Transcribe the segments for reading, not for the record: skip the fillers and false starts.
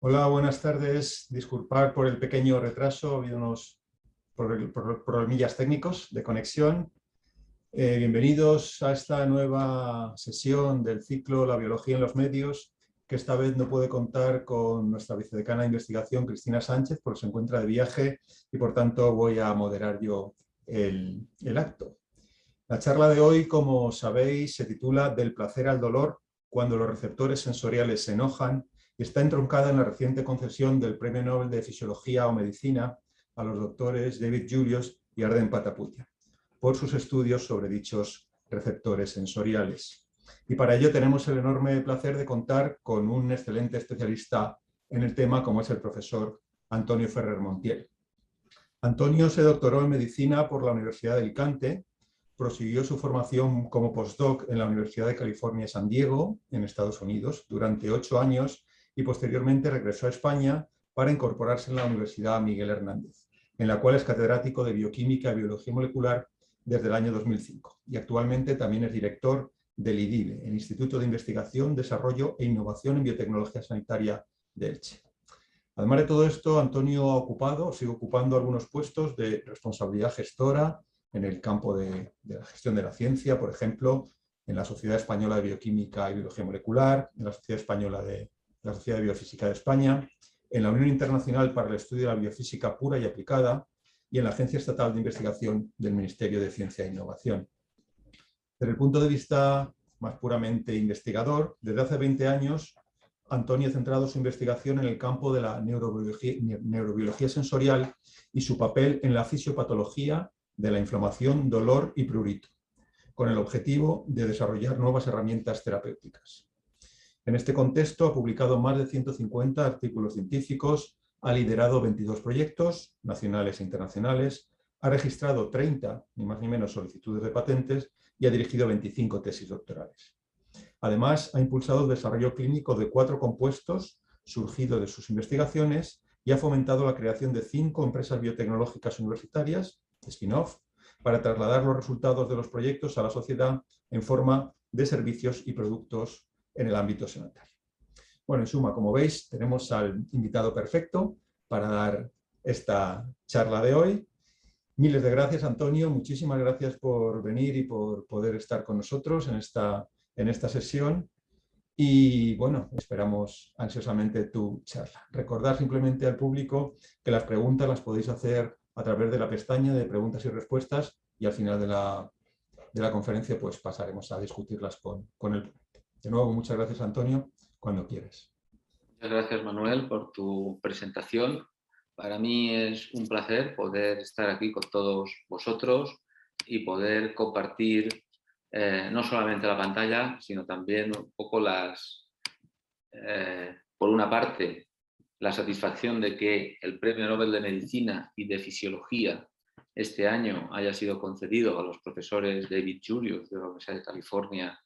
Hola, buenas tardes. Disculpad por el pequeño retraso, ha habido unos problemillas técnicos de conexión. Bienvenidos a esta nueva sesión del ciclo La biología en los medios, que esta vez no puede contar con nuestra vicedecana de investigación, Cristina Sánchez, porque se encuentra de viaje y por tanto voy a moderar yo el acto. La charla de hoy, como sabéis, se titula Del placer al dolor, cuando los receptores sensoriales se enojan, y está entroncada en la reciente concesión del Premio Nobel de Fisiología o Medicina a los doctores David Julius y Arden Pataputia por sus estudios sobre dichos receptores sensoriales. Y para ello tenemos el enorme placer de contar con un excelente especialista en el tema, como es el profesor Antonio Ferrer Montiel. Antonio se doctoró en medicina por la Universidad de Alicante, prosiguió su formación como postdoc en la Universidad de California San Diego, en Estados Unidos, durante 8 años y posteriormente regresó a España para incorporarse en la Universidad Miguel Hernández, en la cual es catedrático de Bioquímica y Biología Molecular desde el año 2005 y actualmente también es director del IDIBE, el Instituto de Investigación, Desarrollo e Innovación en Biotecnología Sanitaria de Elche. Además de todo esto, Antonio sigue ocupando algunos puestos de responsabilidad gestora en el campo de la gestión de la ciencia, por ejemplo, en la Sociedad Española de Bioquímica y Biología Molecular, en la Sociedad Española de la Sociedad de Biofísica de España, en la Unión Internacional para el Estudio de la Biofísica Pura y Aplicada y en la Agencia Estatal de Investigación del Ministerio de Ciencia e Innovación. Desde el punto de vista más puramente investigador, desde hace 20 años, Antonio ha centrado su investigación en el campo de la neurobiología sensorial y su papel en la fisiopatología de la inflamación, dolor y prurito, con el objetivo de desarrollar nuevas herramientas terapéuticas. En este contexto ha publicado más de 150 artículos científicos, ha liderado 22 proyectos nacionales e internacionales, ha registrado 30, ni más ni menos, solicitudes de patentes y ha dirigido 25 tesis doctorales. Además, ha impulsado el desarrollo clínico de 4 compuestos surgidos de sus investigaciones y ha fomentado la creación de 5 empresas biotecnológicas universitarias, spin-off, para trasladar los resultados de los proyectos a la sociedad en forma de servicios y productos en el ámbito sanitario. Bueno, en suma, como veis, tenemos al invitado perfecto para dar esta charla de hoy. Miles de gracias, Antonio. Muchísimas gracias por venir y por poder estar con nosotros en esta sesión. Y bueno, esperamos ansiosamente tu charla. Recordar simplemente al público que las preguntas las podéis hacer a través de la pestaña de preguntas y respuestas y al final de la conferencia pues pasaremos a discutirlas con el ponente. De nuevo, muchas gracias, Antonio. Cuando quieras. Muchas gracias, Manuel, por tu presentación. Para mí es un placer poder estar aquí con todos vosotros y poder compartir no solamente la pantalla, sino también un poco por una parte, la satisfacción de que el Premio Nobel de Medicina y de Fisiología este año haya sido concedido a los profesores David Julius de la Universidad de California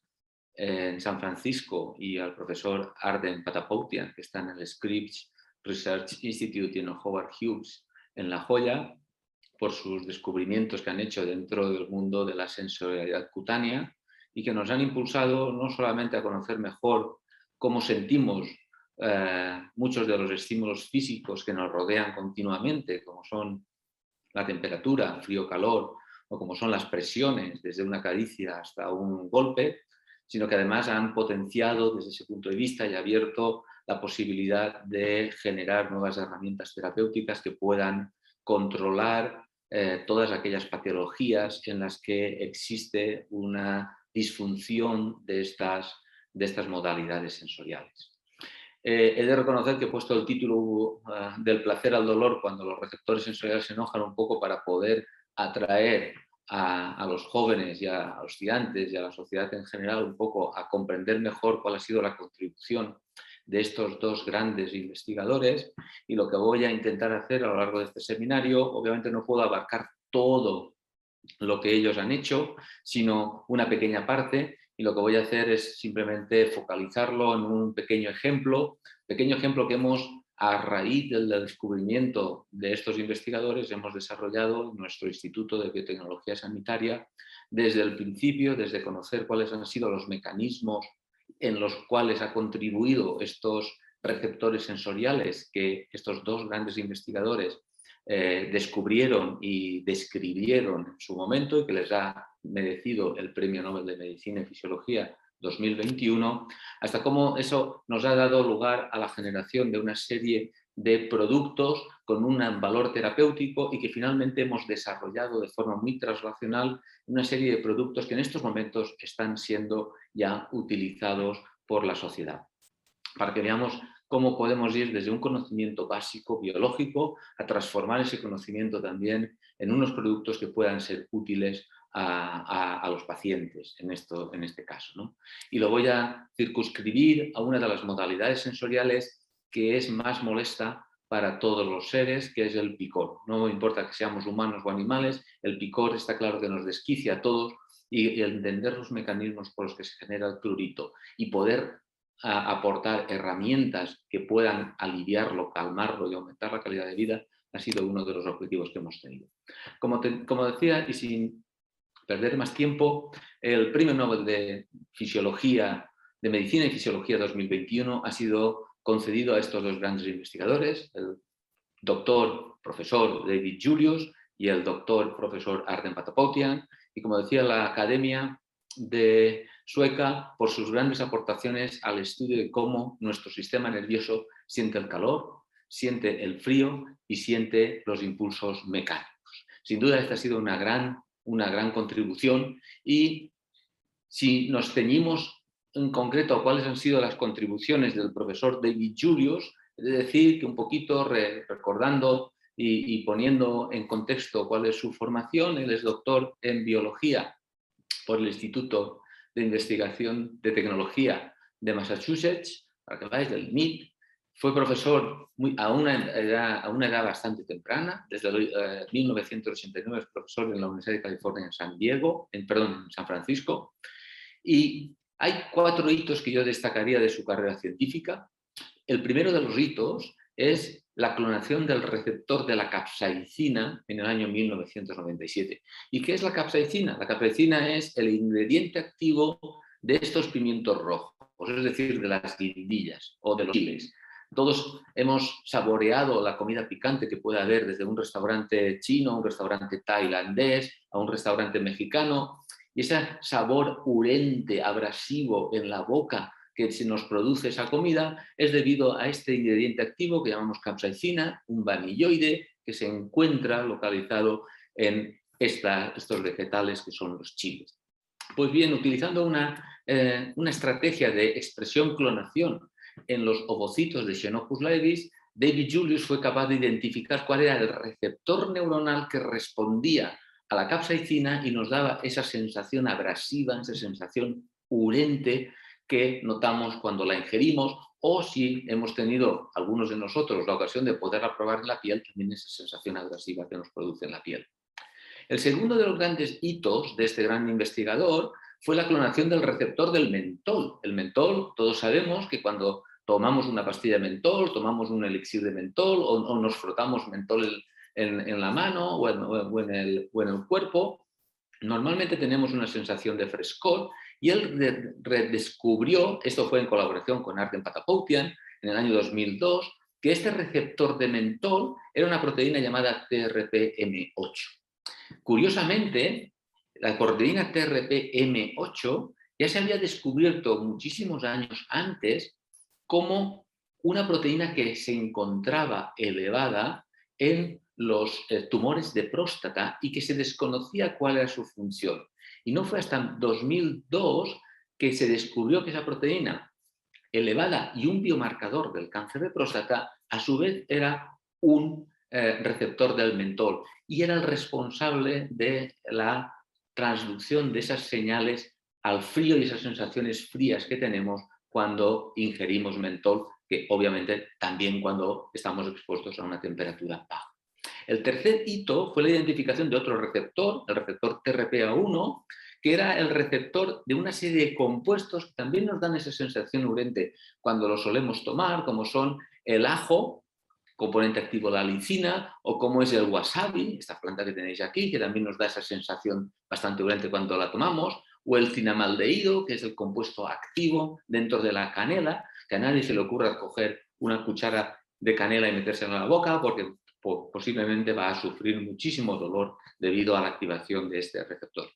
en San Francisco y al profesor Arden Patapoutian, que está en el Scripps Research Institute y en el Howard Hughes en La Joya, por sus descubrimientos que han hecho dentro del mundo de la sensorialidad cutánea y que nos han impulsado no solamente a conocer mejor cómo sentimos muchos de los estímulos físicos que nos rodean continuamente, como son la temperatura, frío-calor, o como son las presiones, desde una caricia hasta un golpe, sino que además han potenciado desde ese punto de vista y abierto la posibilidad de generar nuevas herramientas terapéuticas que puedan controlar todas aquellas patologías en las que existe una disfunción de estas modalidades sensoriales. He de reconocer que he puesto el título del placer al dolor cuando los receptores sensoriales se enojan un poco para poder atraer a los jóvenes y a los estudiantes y a la sociedad en general un poco a comprender mejor cuál ha sido la contribución de estos dos grandes investigadores, y lo que voy a intentar hacer a lo largo de este seminario, obviamente no puedo abarcar todo lo que ellos han hecho, sino una pequeña parte, y lo que voy a hacer es simplemente focalizarlo en un pequeño ejemplo que hemos, a raíz del descubrimiento de estos investigadores, hemos desarrollado en nuestro Instituto de Biotecnología Sanitaria desde el principio, desde conocer cuáles han sido los mecanismos en los cuales ha contribuido estos receptores sensoriales que estos dos grandes investigadores descubrieron y describieron en su momento y que les ha merecido el Premio Nobel de Medicina y Fisiología 2021, hasta cómo eso nos ha dado lugar a la generación de una serie de productos con un valor terapéutico y que finalmente hemos desarrollado de forma muy translacional una serie de productos que en estos momentos están siendo ya utilizados por la sociedad. Para que veamos cómo podemos ir desde un conocimiento básico biológico a transformar ese conocimiento también en unos productos que puedan ser útiles a los pacientes, en este caso, ¿no? Y lo voy a circunscribir a una de las modalidades sensoriales que es más molesta para todos los seres, que es el picor. No importa que seamos humanos o animales, el picor está claro que nos desquicia a todos y entender los mecanismos por los que se genera el prurito y poder aportar herramientas que puedan aliviarlo, calmarlo y aumentar la calidad de vida ha sido uno de los objetivos que hemos tenido. Como decía, y sin perder más tiempo, el Premio Nobel de Medicina y Fisiología 2021 ha sido concedido a estos dos grandes investigadores, el profesor David Julius y el profesor Arden Patapoutian, y como decía, la Academia de Sueca por sus grandes aportaciones al estudio de cómo nuestro sistema nervioso siente el calor, siente el frío y siente los impulsos mecánicos. Sin duda esta ha sido una gran contribución, y si nos ceñimos en concreto a cuáles han sido las contribuciones del profesor David Julius, es decir, que un poquito recordando y poniendo en contexto cuál es su formación, él es doctor en biología por el Instituto de Investigación de Tecnología de Massachusetts, para que veáis, del MIT. Fue profesor a una edad bastante temprana, desde 1989 es profesor en la Universidad de California en San Francisco. Y hay 4 hitos que yo destacaría de su carrera científica. El primero de los hitos es la clonación del receptor de la capsaicina en el año 1997. ¿Y qué es la capsaicina? La capsaicina es el ingrediente activo de estos pimientos rojos, es decir, de las guindillas o de los chiles. Todos hemos saboreado la comida picante que puede haber desde un restaurante chino, un restaurante tailandés, a un restaurante mexicano, y ese sabor urente, abrasivo en la boca que se nos produce esa comida es debido a este ingrediente activo que llamamos capsaicina, un vanilloide que se encuentra localizado en estos vegetales que son los chiles. Pues bien, utilizando una estrategia de expresión-clonación en los ovocitos de Xenopus laevis, David Julius fue capaz de identificar cuál era el receptor neuronal que respondía a la capsaicina y nos daba esa sensación abrasiva, esa sensación urente que notamos cuando la ingerimos, o si hemos tenido algunos de nosotros la ocasión de poderla probar en la piel, también esa sensación abrasiva que nos produce en la piel. El segundo de los grandes hitos de este gran investigador fue la clonación del receptor del mentol. El mentol, todos sabemos que cuando tomamos una pastilla de mentol, tomamos un elixir de mentol o nos frotamos mentol en la mano o en el cuerpo, normalmente tenemos una sensación de frescor, y él redescubrió, esto fue en colaboración con Arden Patapoutian en el año 2002, que este receptor de mentol era una proteína llamada TRPM8. Curiosamente, la proteína TRPM8 ya se había descubierto muchísimos años antes como una proteína que se encontraba elevada en los tumores de próstata y que se desconocía cuál era su función. Y no fue hasta 2002 que se descubrió que esa proteína elevada y un biomarcador del cáncer de próstata a su vez era un receptor del mentol y era el responsable de la transducción de esas señales al frío y esas sensaciones frías que tenemos cuando ingerimos mentol, que obviamente también cuando estamos expuestos a una temperatura baja. El tercer hito fue la identificación de otro receptor, el receptor TRPA1, que era el receptor de una serie de compuestos que también nos dan esa sensación urente cuando lo solemos tomar, como son el ajo, componente activo de la lisina, o como es el wasabi, esta planta que tenéis aquí, que también nos da esa sensación bastante urente cuando la tomamos, o el cinamaldehído, que es el compuesto activo dentro de la canela, que a nadie se le ocurra coger una cuchara de canela y metérsela en la boca porque posiblemente va a sufrir muchísimo dolor debido a la activación de este receptor.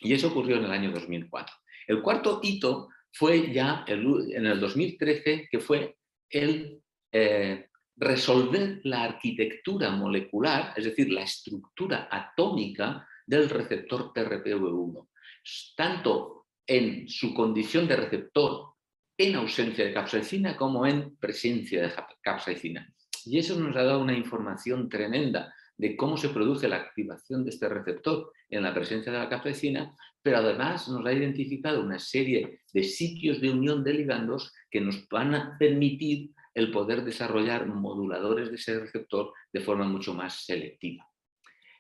Y eso ocurrió en el año 2004. El cuarto hito fue ya en el 2013, que fue el resolver la arquitectura molecular, es decir, la estructura atómica del receptor TRPV1, tanto en su condición de receptor en ausencia de capsaicina como en presencia de capsaicina. Y eso nos ha dado una información tremenda de cómo se produce la activación de este receptor en la presencia de la capsaicina, pero además nos ha identificado una serie de sitios de unión de ligandos que nos van a permitir el poder desarrollar moduladores de ese receptor de forma mucho más selectiva.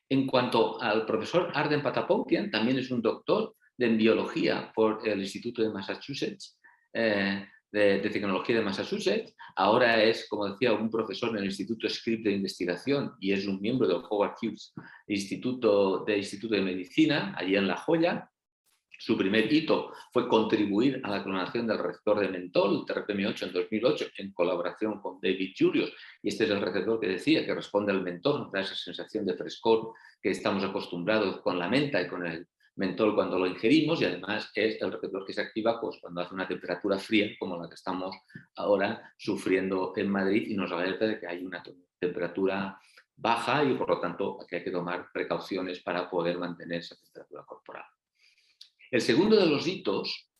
En cuanto al profesor Arden Patapoutian, también es un doctor en biología por el Instituto de Massachusetts, de Tecnología de Massachusetts. Ahora es, como decía, un profesor en el Instituto Scripps de Investigación y es un miembro del Howard Hughes Instituto de Medicina, allí en La Joya. Su primer hito fue contribuir a la clonación del receptor de mentol, TRPM8, en 2008, en colaboración con David Julius. Y este es el receptor que decía, que responde al mentol, nos da esa sensación de frescor que estamos acostumbrados con la menta y con el mentol cuando lo ingerimos, y además es el receptor que se activa pues, cuando hace una temperatura fría, como la que estamos ahora sufriendo en Madrid, y nos alerta de que hay una temperatura baja y por lo tanto que hay que tomar precauciones para poder mantener esa temperatura corporal. El segundo de los hitos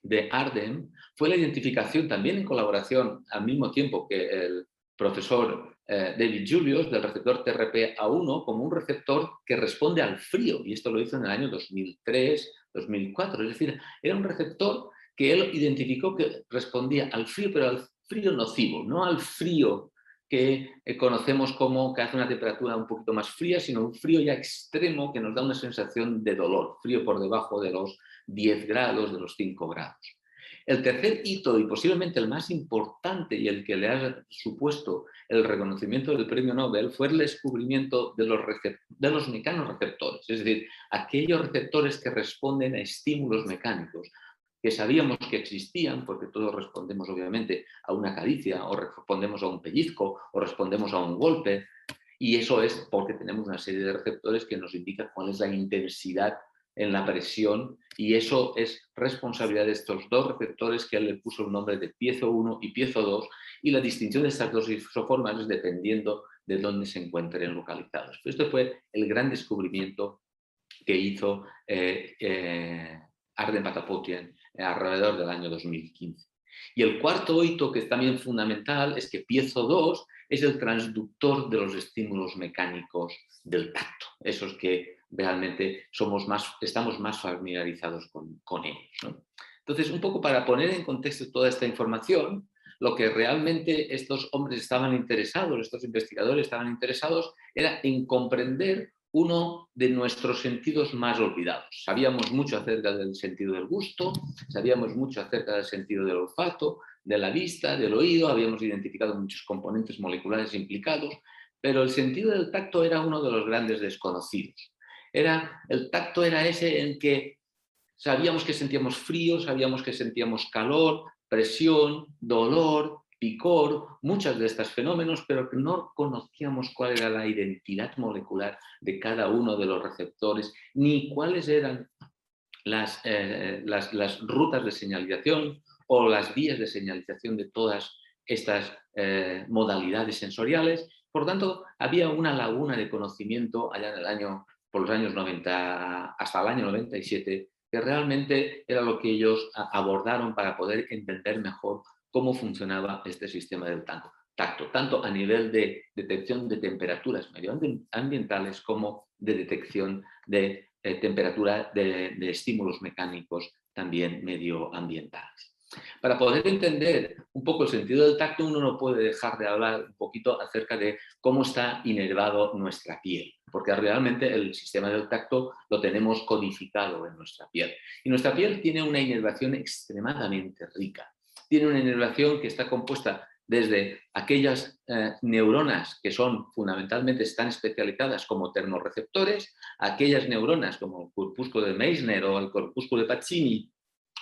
de Arden fue la identificación, también en colaboración al mismo tiempo que el profesor David Julius, del receptor TRPA1 como un receptor que responde al frío, y esto lo hizo en el año 2003-2004, es decir, era un receptor que él identificó que respondía al frío, pero al frío nocivo, no al frío que conocemos como que hace una temperatura un poquito más fría, sino un frío ya extremo que nos da una sensación de dolor, frío por debajo de los 10 grados, de los 5 grados. El tercer hito, y posiblemente el más importante y el que le ha supuesto el reconocimiento del premio Nobel, fue el descubrimiento de los mecanoreceptores, es decir, aquellos receptores que responden a estímulos mecánicos, que sabíamos que existían, porque todos respondemos obviamente a una caricia, o respondemos a un pellizco, o respondemos a un golpe, y eso es porque tenemos una serie de receptores que nos indican cuál es la intensidad en la presión, y eso es responsabilidad de estos dos receptores que él le puso el nombre de piezo 1 y piezo 2, y la distinción de estas dos isoformas es dependiendo de dónde se encuentren localizados. Este fue el gran descubrimiento que hizo Arden Patapoutian alrededor del año 2015. Y el cuarto hito, que es también fundamental, es que piezo 2 es el transductor de los estímulos mecánicos del tacto, esos que realmente estamos más familiarizados con ellos, ¿no? Entonces, un poco para poner en contexto toda esta información, lo que realmente estos hombres estaban interesados, estos investigadores estaban interesados, era en comprender uno de nuestros sentidos más olvidados. Sabíamos mucho acerca del sentido del gusto, sabíamos mucho acerca del sentido del olfato, de la vista, del oído, habíamos identificado muchos componentes moleculares implicados, pero el sentido del tacto era uno de los grandes desconocidos. El tacto era ese en que sabíamos que sentíamos frío, sabíamos que sentíamos calor, presión, dolor, picor, muchos de estos fenómenos, pero que no conocíamos cuál era la identidad molecular de cada uno de los receptores, ni cuáles eran las rutas de señalización o las vías de señalización de todas estas modalidades sensoriales. Por tanto, había una laguna de conocimiento allá por los años 90 hasta el año 97, que realmente era lo que ellos abordaron para poder entender mejor cómo funcionaba este sistema del tacto, tanto a nivel de detección de temperaturas medioambientales como de detección de temperatura de estímulos mecánicos también medioambientales. Para poder entender un poco el sentido del tacto, uno no puede dejar de hablar un poquito acerca de cómo está inervado nuestra piel, porque realmente el sistema del tacto lo tenemos codificado en nuestra piel. Y nuestra piel tiene una inervación extremadamente rica. Tiene una inervación que está compuesta desde aquellas neuronas que fundamentalmente están especializadas como termorreceptores, aquellas neuronas como el corpúsculo de Meissner o el corpúsculo de Pacini,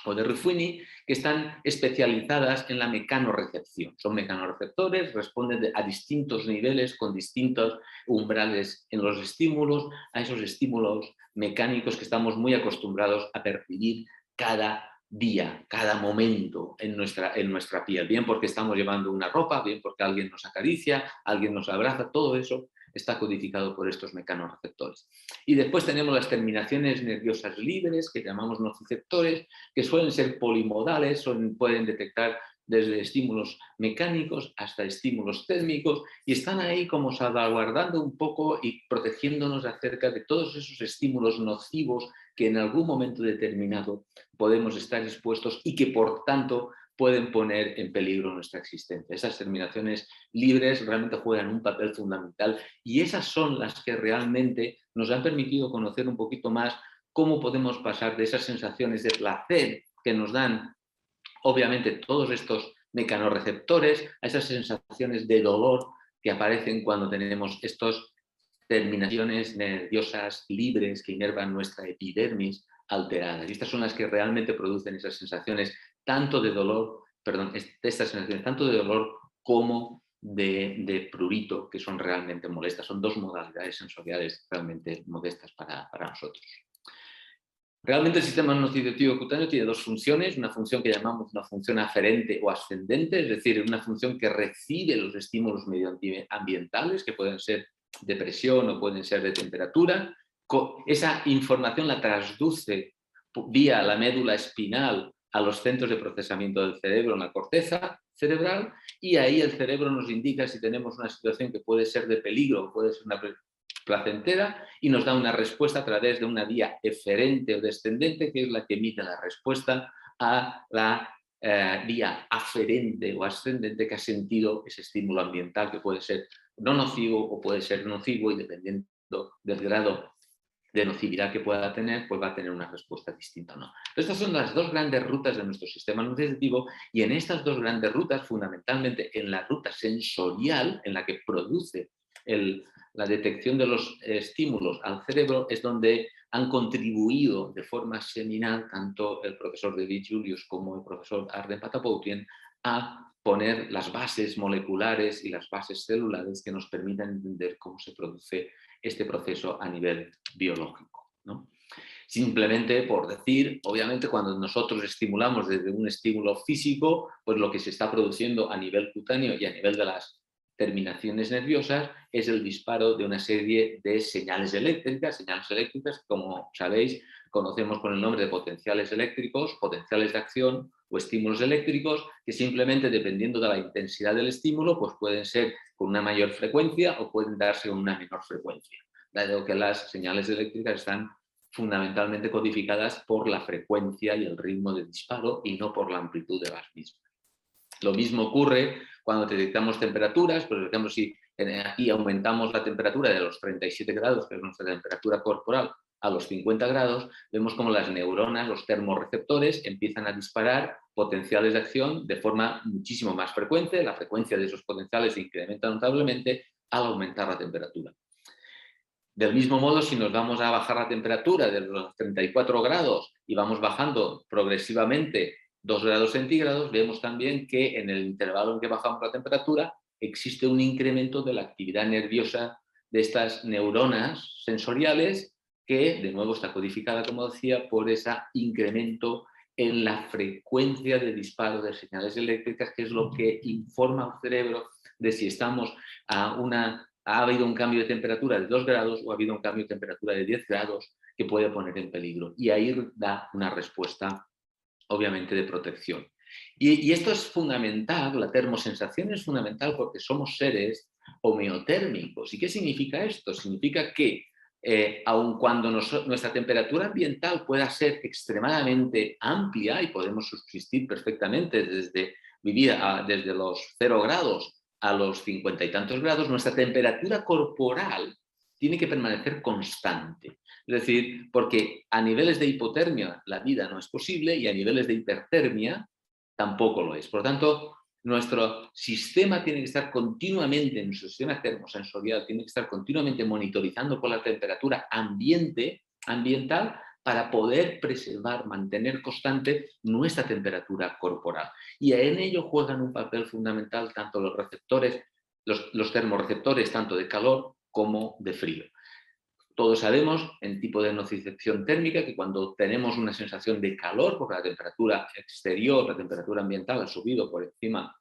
o de Ruffini, que están especializadas en la mecanorecepción. Son mecanoreceptores, responden a distintos niveles, con distintos umbrales en los estímulos, a esos estímulos mecánicos que estamos muy acostumbrados a percibir cada día, cada momento en nuestra piel. Bien porque estamos llevando una ropa, bien porque alguien nos acaricia, alguien nos abraza, todo eso está codificado por estos mecanoreceptores. Y después tenemos las terminaciones nerviosas libres, que llamamos nociceptores, que suelen ser polimodales, pueden detectar desde estímulos mecánicos hasta estímulos térmicos, y están ahí como salvaguardando un poco y protegiéndonos acerca de todos esos estímulos nocivos que en algún momento determinado podemos estar expuestos y que por tanto pueden poner en peligro nuestra existencia. Esas terminaciones libres realmente juegan un papel fundamental y esas son las que realmente nos han permitido conocer un poquito más cómo podemos pasar de esas sensaciones de placer que nos dan obviamente todos estos mecanoreceptores a esas sensaciones de dolor que aparecen cuando tenemos estas terminaciones nerviosas libres que inervan nuestra epidermis alteradas. Y estas son las que realmente producen esas sensaciones tanto de dolor, estas sensaciones tanto de dolor como de prurito, que son realmente molestas. Son dos modalidades sensoriales realmente molestas para nosotros. Realmente el sistema nociceptivo cutáneo tiene dos funciones, una función que llamamos una función aferente o ascendente, es decir, una función que recibe los estímulos medioambientales, que pueden ser de presión o pueden ser de temperatura. Esa información la transduce vía la médula espinal a los centros de procesamiento del cerebro, en la corteza cerebral, y ahí el cerebro nos indica si tenemos una situación que puede ser de peligro, puede ser una placentera, y nos da una respuesta a través de una vía eferente o descendente, que es la que emite la respuesta a la vía aferente o ascendente que ha sentido ese estímulo ambiental, que puede ser no nocivo o puede ser nocivo, y dependiendo del grado de nocividad que pueda tener, pues va a tener una respuesta distinta o no. Estas son las dos grandes rutas de nuestro sistema nociceptivo, y en estas dos grandes rutas, fundamentalmente en la ruta sensorial, en la que produce la detección de los estímulos al cerebro, es donde han contribuido de forma seminal tanto el profesor David Julius como el profesor Arden Patapoutian a poner las bases moleculares y las bases celulares que nos permitan entender cómo se produce este proceso a nivel biológico, ¿no? Simplemente por decir, obviamente cuando nosotros estimulamos desde un estímulo físico, pues lo que se está produciendo a nivel cutáneo y a nivel de las terminaciones nerviosas es el disparo de una serie de señales eléctricas, como sabéis, conocemos con el nombre de potenciales eléctricos, potenciales de acción o estímulos eléctricos, que simplemente dependiendo de la intensidad del estímulo, pues pueden ser con una mayor frecuencia o pueden darse con una menor frecuencia, dado que las señales eléctricas están fundamentalmente codificadas por la frecuencia y el ritmo de disparo y no por la amplitud de las mismas. Lo mismo ocurre cuando detectamos temperaturas, por ejemplo, si aquí aumentamos la temperatura de los 37 grados, que es nuestra temperatura corporal, a los 50 grados, vemos como las neuronas, los termorreceptores, empiezan a disparar potenciales de acción de forma muchísimo más frecuente. La frecuencia de esos potenciales se incrementa notablemente al aumentar la temperatura. Del mismo modo, si nos vamos a bajar la temperatura de los 34 grados y vamos bajando progresivamente 2 grados centígrados, vemos también que en el intervalo en que bajamos la temperatura existe un incremento de la actividad nerviosa de estas neuronas sensoriales, que de nuevo está codificada, como decía, por ese incremento en la frecuencia de disparo de señales eléctricas, que es lo que informa al cerebro de si estamos ha habido un cambio de temperatura de 2 grados o ha habido un cambio de temperatura de 10 grados que puede poner en peligro. Y ahí da una respuesta, obviamente, de protección. Y esto es fundamental, la termosensación es fundamental porque somos seres homeotérmicos. ¿Y qué significa esto? Significa que aun cuando nuestra temperatura ambiental pueda ser extremadamente amplia y podemos subsistir perfectamente desde desde los 0 grados a los 50 y tantos grados, nuestra temperatura corporal tiene que permanecer constante. Es decir, porque a niveles de hipotermia la vida no es posible y a niveles de hipertermia tampoco lo es. Por lo tanto, nuestro sistema tiene que estar continuamente, nuestro sistema termosensorial tiene que estar continuamente monitorizando por la temperatura ambiental para poder preservar, mantener constante nuestra temperatura corporal. Y en ello juegan un papel fundamental tanto los receptores, los termorreceptores, tanto de calor como de frío. Todos sabemos, en tipo de nocicepción térmica, que cuando tenemos una sensación de calor, porque la temperatura exterior, la temperatura ambiental ha subido por encima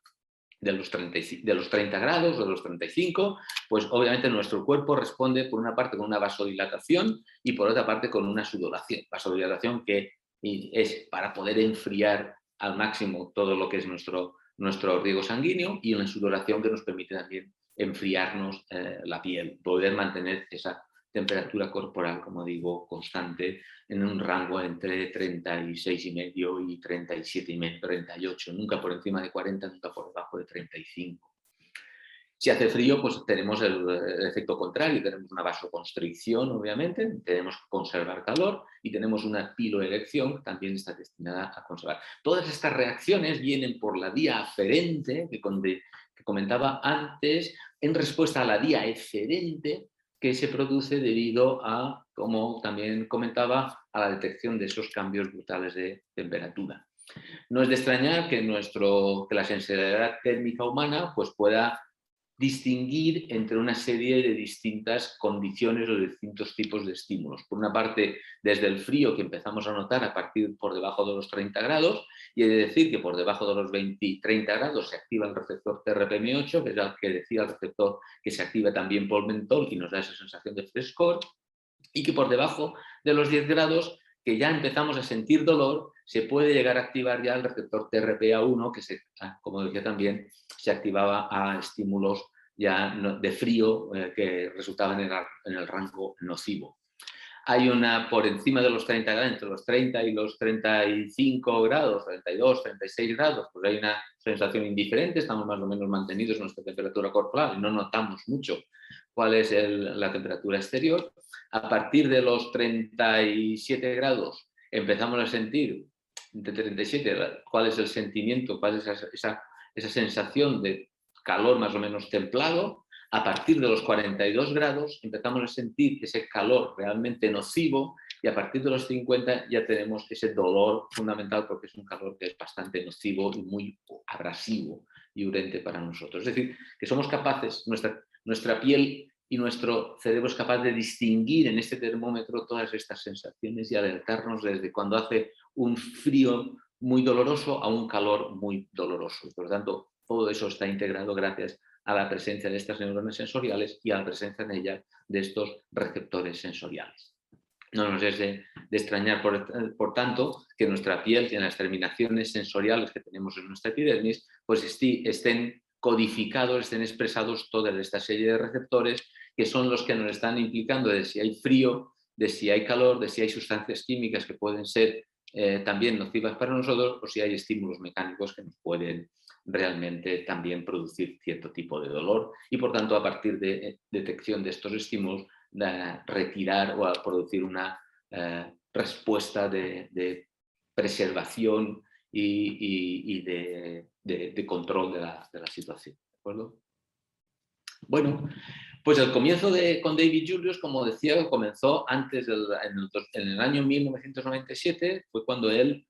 de los 30 grados o de los 35, pues obviamente nuestro cuerpo responde por una parte con una vasodilatación y por otra parte con una sudoración. Vasodilatación que es para poder enfriar al máximo todo lo que es nuestro riego sanguíneo, y una sudoración que nos permite también enfriarnos la piel, poder mantener esa temperatura corporal, como digo, constante en un rango entre 36,5 y 37,5, 38, nunca por encima de 40, nunca por debajo de 35. Si hace frío, pues tenemos el efecto contrario, tenemos una vasoconstricción, obviamente, tenemos que conservar calor, y tenemos una piloerección que también está destinada a conservar. Todas estas reacciones vienen por la vía aferente, que comentaba antes, en respuesta a la vía eferente, que se produce debido a, como también comentaba, a la detección de esos cambios brutales de temperatura. No es de extrañar que la sensibilidad térmica humana pues pueda distinguir entre una serie de distintas condiciones o de distintos tipos de estímulos. Por una parte, desde el frío que empezamos a notar a partir por debajo de los 30 grados, y he de decir que por debajo de los 30 grados se activa el receptor TRPM8, que es el que decía el receptor que se activa también por mentol y nos da esa sensación de frescor, y que por debajo de los 10 grados, que ya empezamos a sentir dolor, se puede llegar a activar ya el receptor TRPA1, que como decía también, se activaba a estímulos ya de frío que resultaban en el rango nocivo. Hay por encima de los 30 grados, entre los 30 y los 35 grados, 32, 36 grados, pues hay una sensación indiferente, estamos más o menos mantenidos en nuestra temperatura corporal y no notamos mucho cuál es la temperatura exterior. A partir de los 37 grados empezamos a sentir, entre 37, cuál es el sentimiento, cuál es esa sensación de calor más o menos templado. A partir de los 42 grados empezamos a sentir ese calor realmente nocivo, y a partir de los 50 ya tenemos ese dolor fundamental, porque es un calor que es bastante nocivo y muy abrasivo y urente para nosotros. Es decir, que somos capaces, nuestra piel y nuestro cerebro es capaz de distinguir en este termómetro todas estas sensaciones y alertarnos desde cuando hace un frío muy doloroso a un calor muy doloroso. Por lo tanto, todo eso está integrado gracias a la presencia de estas neuronas sensoriales y a la presencia en ellas de estos receptores sensoriales. No nos es de extrañar, por tanto, que nuestra piel y en las terminaciones sensoriales que tenemos en nuestra epidermis, pues estén codificados, estén expresados toda esta serie de receptores, que son los que nos están implicando de si hay frío, de si hay calor, de si hay sustancias químicas que pueden ser también nocivas para nosotros, o si hay estímulos mecánicos que nos pueden realmente también producir cierto tipo de dolor, y por tanto a partir de detección de estos estímulos retirar o producir una respuesta de preservación y de control de la situación. ¿De acuerdo? Bueno, pues el comienzo con David Julius, como decía, comenzó antes en el año 1997, fue cuando él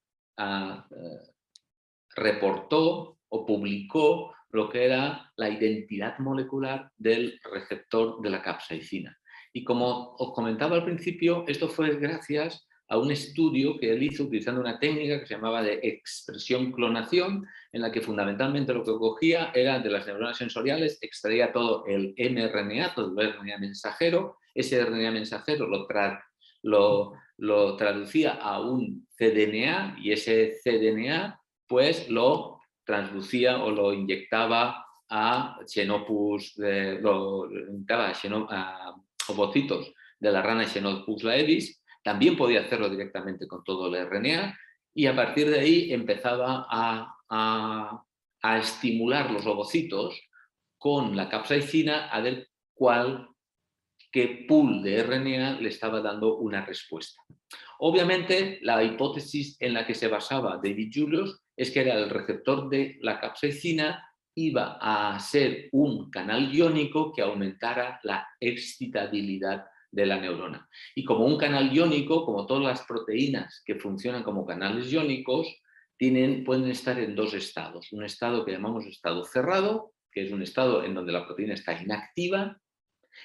reportó o publicó lo que era la identidad molecular del receptor de la capsaicina. Y como os comentaba al principio, esto fue gracias a un estudio que él hizo utilizando una técnica que se llamaba de expresión clonación, en la que fundamentalmente lo que cogía era de las neuronas sensoriales, extraía todo el mRNA, todo el RNA mensajero, ese RNA mensajero lo traducía a un cDNA, y ese cDNA pues lo transducía o lo inyectaba a Xenopus, a ovocitos de la rana Xenopus laevis. También podía hacerlo directamente con todo el RNA, y a partir de ahí empezaba a estimular los ovocitos con la capsaicina a ver qué pool de RNA le estaba dando una respuesta. Obviamente, la hipótesis en la que se basaba David Julius es que era el receptor de la capsaicina iba a ser un canal iónico que aumentara la excitabilidad de la neurona. Y como un canal iónico, como todas las proteínas que funcionan como canales iónicos, pueden estar en dos estados. Un estado que llamamos estado cerrado, que es un estado en donde la proteína está inactiva,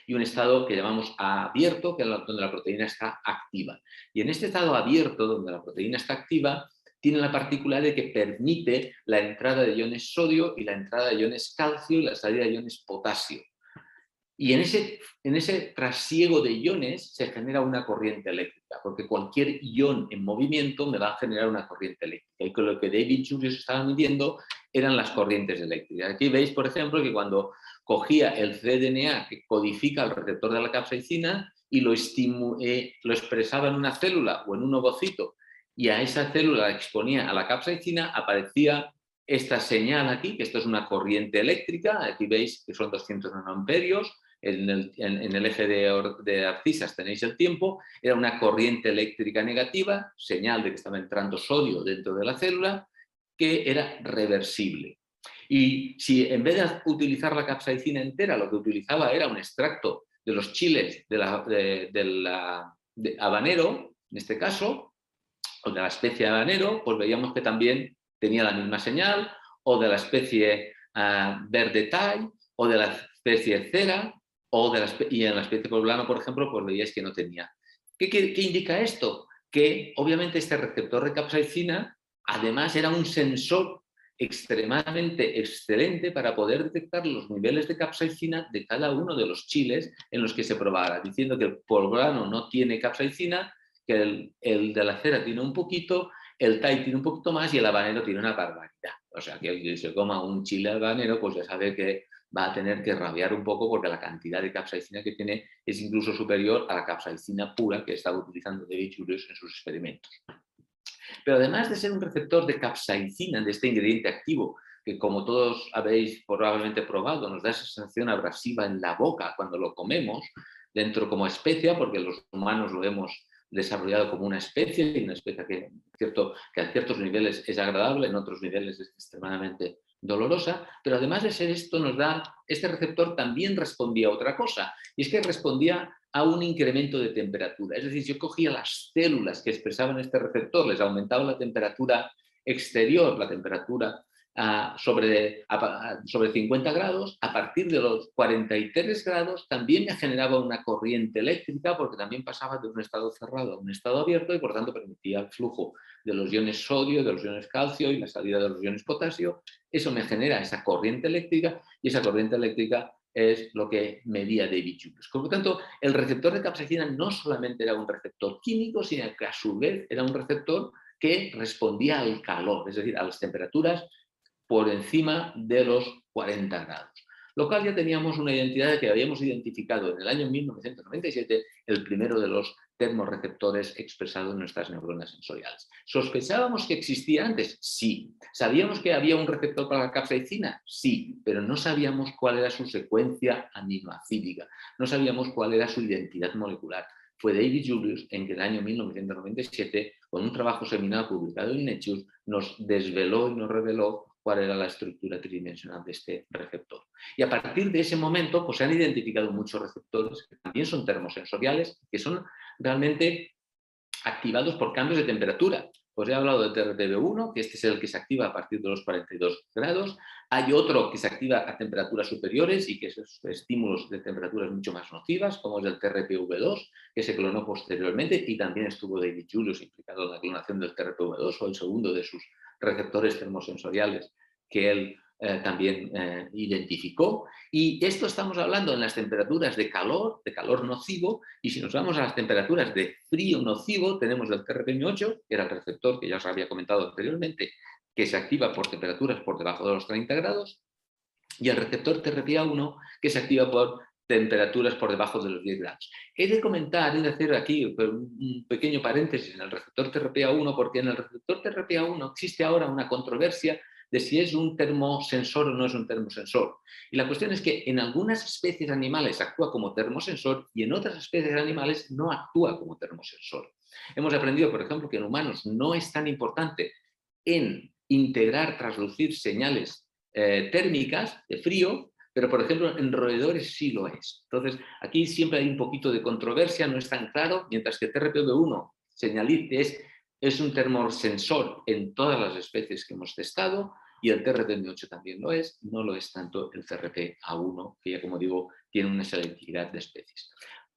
y un estado que llamamos abierto, que es donde la proteína está activa. Y en este estado abierto, donde la proteína está activa, tiene la particularidad de que permite la entrada de iones sodio y la entrada de iones calcio y la salida de iones potasio. Y en ese trasiego de iones se genera una corriente eléctrica, porque cualquier ion en movimiento me va a generar una corriente eléctrica. Y con lo que David Julius estaba midiendo eran las corrientes eléctricas. Aquí veis, por ejemplo, que cuando cogía el cDNA que codifica el receptor de la capsaicina y lo expresaba en una célula o en un ovocito, y a esa célula la exponía a la capsaicina, aparecía esta señal aquí, que esto es una corriente eléctrica. Aquí veis que son 200 nanoamperios. En el eje de abscisas tenéis el tiempo. Era una corriente eléctrica negativa, señal de que estaba entrando sodio dentro de la célula, que era reversible. Y si en vez de utilizar la capsaicina entera, lo que utilizaba era un extracto de los chiles de habanero, en este caso, o de la especie habanero, pues veíamos que también tenía la misma señal, o de la especie verde thai, o de la especie cera, y en la especie poblano, por ejemplo, pues veíais que no tenía. ¿Qué indica esto? Que obviamente este receptor de capsaicina además era un sensor extremadamente excelente para poder detectar los niveles de capsaicina de cada uno de los chiles en los que se probara, diciendo que el poblano no tiene capsaicina, que el de la cera tiene un poquito, el thai tiene un poquito más y el habanero tiene una barbaridad. O sea, que el que se coma un chile habanero, pues ya sabe que va a tener que rabiar un poco porque la cantidad de capsaicina que tiene es incluso superior a la capsaicina pura que estaba utilizando David Julius en sus experimentos. Pero además de ser un receptor de capsaicina, de este ingrediente activo, que como todos habéis probablemente probado, nos da esa sensación abrasiva en la boca cuando lo comemos, dentro como especia, porque los humanos lo hemos desarrollado como una especie, y una especie que a ciertos niveles es agradable, en otros niveles es extremadamente dolorosa, pero además de ser esto, este receptor también respondía a otra cosa, y es que respondía a un incremento de temperatura. Es decir, yo cogía las células que expresaban este receptor, les aumentaba la temperatura exterior, la temperatura sobre 50 grados, a partir de los 43 grados también me generaba una corriente eléctrica porque también pasaba de un estado cerrado a un estado abierto y por tanto permitía el flujo de los iones sodio, de los iones calcio y la salida de los iones potasio. Eso me genera esa corriente eléctrica y esa corriente eléctrica es lo que medía David Julius. Por lo tanto, el receptor de capsaicina no solamente era un receptor químico, sino que a su vez era un receptor que respondía al calor, es decir, a las temperaturas por encima de los 40 grados. Lo cual ya teníamos una identidad que habíamos identificado en el año 1997, el primero de los termorreceptores expresados en nuestras neuronas sensoriales. ¿Sospechábamos que existía antes? Sí. ¿Sabíamos que había un receptor para la capsaicina? Sí, pero no sabíamos cuál era su secuencia aminoacídica, no sabíamos cuál era su identidad molecular. Fue David Julius en que en el año 1997, con un trabajo seminal publicado en Nature, nos desveló y nos reveló cuál era la estructura tridimensional de este receptor. Y a partir de ese momento pues, se han identificado muchos receptores que también son termosensoriales, que son realmente activados por cambios de temperatura. Os he hablado del TRPV1, que este es el que se activa a partir de los 42 grados. Hay otro que se activa a temperaturas superiores y que esos estímulos de temperaturas mucho más nocivas, como es el TRPV2, que se clonó posteriormente y también estuvo David Julius implicado en la clonación del TRPV2 o el segundo de sus receptores termosensoriales que él también identificó. Y esto estamos hablando en las temperaturas de calor nocivo, y si nos vamos a las temperaturas de frío nocivo, tenemos el TRPM8, que era el receptor que ya os había comentado anteriormente, que se activa por temperaturas por debajo de los 30 grados, y el receptor TRPA1, que se activa por temperaturas por debajo de los 10 grados. He de hacer aquí un pequeño paréntesis en el receptor TRPA1, porque en el receptor TRPA1 existe ahora una controversia de si es un termosensor o no es un termosensor. Y la cuestión es que en algunas especies animales actúa como termosensor y en otras especies animales no actúa como termosensor. Hemos aprendido, por ejemplo, que en humanos no es tan importante en integrar, traslucir señales térmicas de frío, pero por ejemplo en roedores sí lo es. Entonces aquí siempre hay un poquito de controversia, no es tan claro, mientras que TRPV1 señalice es un termosensor en todas las especies que hemos testado, y el TRPM8 también lo es, no lo es tanto el TRPA1, que ya como digo tiene una selectividad de especies.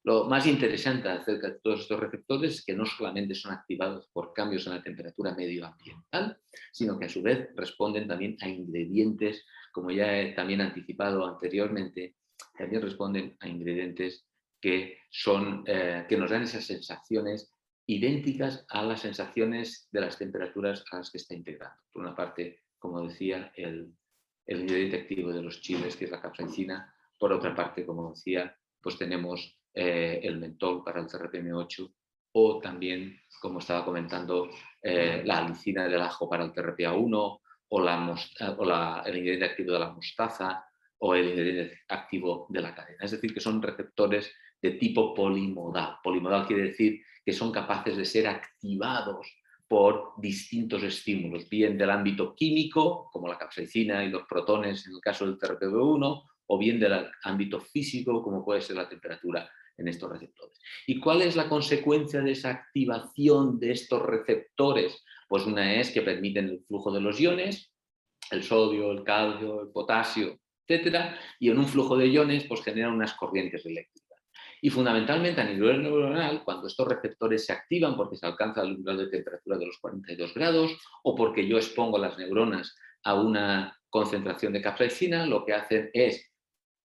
Lo más interesante acerca de todos estos receptores es que no solamente son activados por cambios en la temperatura medioambiental, sino que a su vez responden también a ingredientes, como ya he también anticipado anteriormente, también responden a ingredientes que nos dan esas sensaciones idénticas a las sensaciones de las temperaturas a las que está integrando. Por una parte, como decía, el ingrediente activo de los chiles, que es la capsaicina. Por otra parte, como decía, pues tenemos el mentol para el TRPM8, o también, como estaba comentando, la alicina del ajo para el TRPA1, o el ingrediente activo de la mostaza, o el ingrediente activo de la cadena. Es decir, que son receptores de tipo polimodal. Polimodal quiere decir que son capaces de ser activados por distintos estímulos, bien del ámbito químico, como la capsaicina y los protones en el caso del TRPV1, o bien del ámbito físico, como puede ser la temperatura en estos receptores. ¿Y cuál es la consecuencia de esa activación de estos receptores? Pues una es que permiten el flujo de los iones, el sodio, el calcio, el potasio, etcétera, y en un flujo de iones pues generan unas corrientes eléctricas. Y fundamentalmente a nivel neuronal, cuando estos receptores se activan porque se alcanza el umbral de temperatura de los 42 grados, o porque yo expongo las neuronas a una concentración de capsaicina, lo que hacen es,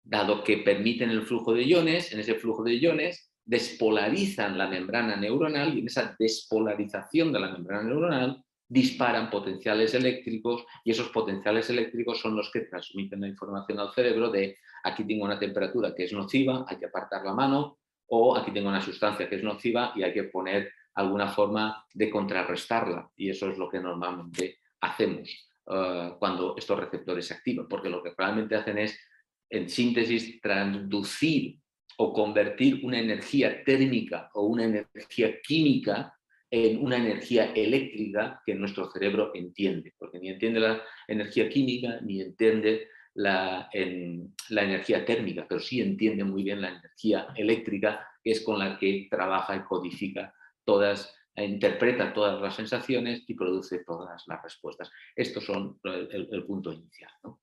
dado que permiten el flujo de iones, en ese flujo de iones despolarizan la membrana neuronal, y en esa despolarización de la membrana neuronal disparan potenciales eléctricos, y esos potenciales eléctricos son los que transmiten la información al cerebro de aquí tengo una temperatura que es nociva, hay que apartar la mano, o aquí tengo una sustancia que es nociva y hay que poner alguna forma de contrarrestarla, y eso es lo que normalmente hacemos cuando estos receptores se activan, porque lo que realmente hacen es, en síntesis, traducir o convertir una energía térmica o una energía química en una energía eléctrica que nuestro cerebro entiende, porque ni entiende la energía química ni entiende la energía térmica, pero sí entiende muy bien la energía eléctrica, que es con la que trabaja y codifica interpreta todas las sensaciones y produce todas las respuestas. Estos son el punto inicial, ¿no?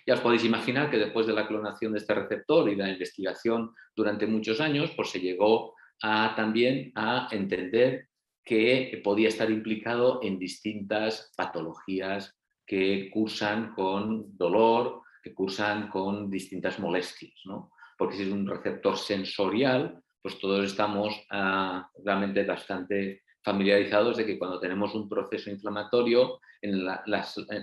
Ya os podéis imaginar que después de la clonación de este receptor y de la investigación durante muchos años, pues se llegó también a entender que podía estar implicado en distintas patologías que cursan con dolor, que cursan con distintas molestias, ¿no? Porque si es un receptor sensorial, pues todos estamos realmente bastante familiarizados de que cuando tenemos un proceso inflamatorio, en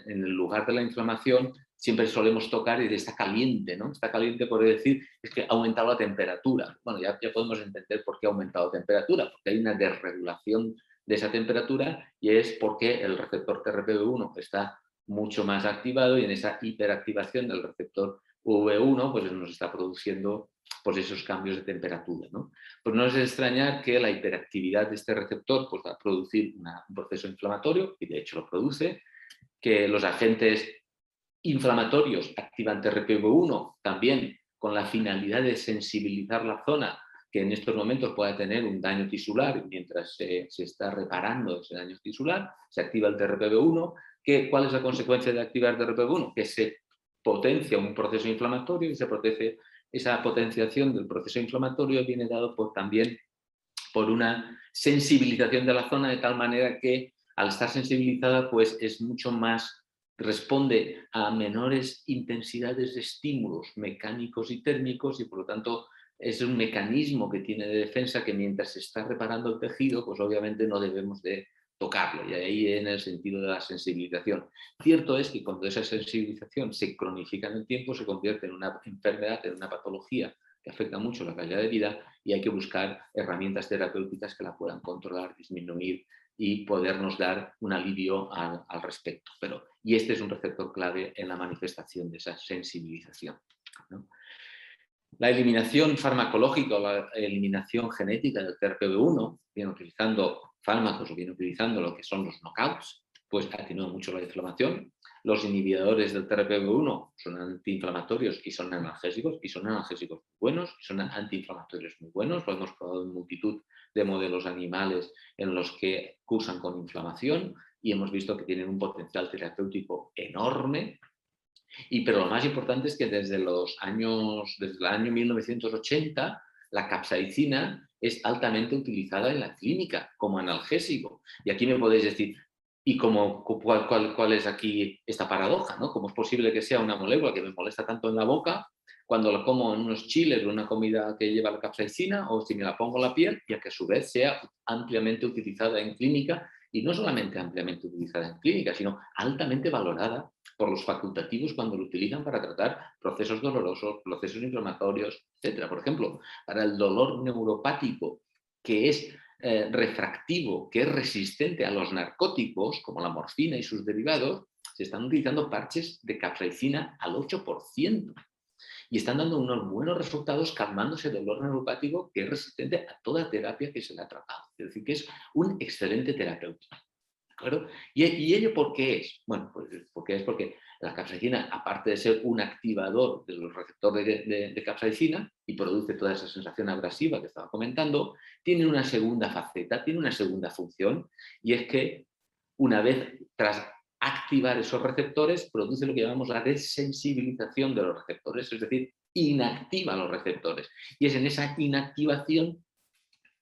el lugar de la inflamación siempre solemos tocar y está caliente, ¿no? Está caliente por decir, es que ha aumentado la temperatura. Bueno, ya podemos entender por qué ha aumentado la temperatura, porque hay una desregulación de esa temperatura, y es porque el receptor TRPV1 está mucho más activado, y en esa hiperactivación del receptor V1 pues nos está produciendo pues esos cambios de temperatura, ¿no? Pues no es de extrañar que la hiperactividad de este receptor pues va a producir un proceso inflamatorio, y de hecho lo produce, que los agentes inflamatorios activan TRPV1 también con la finalidad de sensibilizar la zona que en estos momentos pueda tener un daño tisular, mientras se está reparando ese daño tisular, se activa el TRPV1. ¿Cuál es la consecuencia de activar TRPV1? Que se potencia un proceso inflamatorio, y esa potenciación del proceso inflamatorio viene dado también por una sensibilización de la zona, de tal manera que al estar sensibilizada pues es mucho más, responde a menores intensidades de estímulos mecánicos y térmicos, y por lo tanto es un mecanismo que tiene de defensa, que mientras se está reparando el tejido pues obviamente no debemos de tocarlo, y ahí en el sentido de la sensibilización. Cierto es que cuando esa sensibilización se cronifica en el tiempo, se convierte en una enfermedad, en una patología que afecta mucho la calidad de vida, y hay que buscar herramientas terapéuticas que la puedan controlar, disminuir y podernos dar un alivio al respecto. Y este es un receptor clave en la manifestación de esa sensibilización, ¿no? La eliminación farmacológica o la eliminación genética del TRPV1, bien utilizando fármacos o bien utilizando lo que son los knockouts, pues atenúan mucho la inflamación. Los inhibidores del TRPV1 son antiinflamatorios y son analgésicos muy buenos, y son antiinflamatorios muy buenos. Lo hemos probado en multitud de modelos animales en los que cursan con inflamación y hemos visto que tienen un potencial terapéutico enorme. Pero lo más importante es que desde el año 1980, la capsaicina es altamente utilizada en la clínica como analgésico. Y aquí me podéis decir, ¿y cuál es aquí esta paradoja, ¿no? ¿Cómo es posible que sea una molécula que me molesta tanto en la boca cuando la como en unos chiles o una comida que lleva la capsaicina, o si me la pongo en la piel, y a que a su vez sea ampliamente utilizada en clínica, y no solamente ampliamente utilizada en clínica, sino altamente valorada por los facultativos cuando lo utilizan para tratar procesos dolorosos, procesos inflamatorios, etcétera? Por ejemplo, para el dolor neuropático, que es refractivo, que es resistente a los narcóticos, como la morfina y sus derivados, se están utilizando parches de capsaicina al 8%. Y están dando unos buenos resultados calmando ese dolor neuropático que es resistente a toda terapia que se le ha tratado. Es decir, que es un excelente terapeuta. ¿De ¿Y ello por qué es? Bueno, pues porque la capsaicina, aparte de ser un activador de los receptores de capsaicina y produce toda esa sensación abrasiva que estaba comentando, tiene una segunda faceta, tiene una segunda función, y es que una vez tras activar esos receptores, produce lo que llamamos la desensibilización de los receptores, es decir, inactiva los receptores. Y es en esa inactivación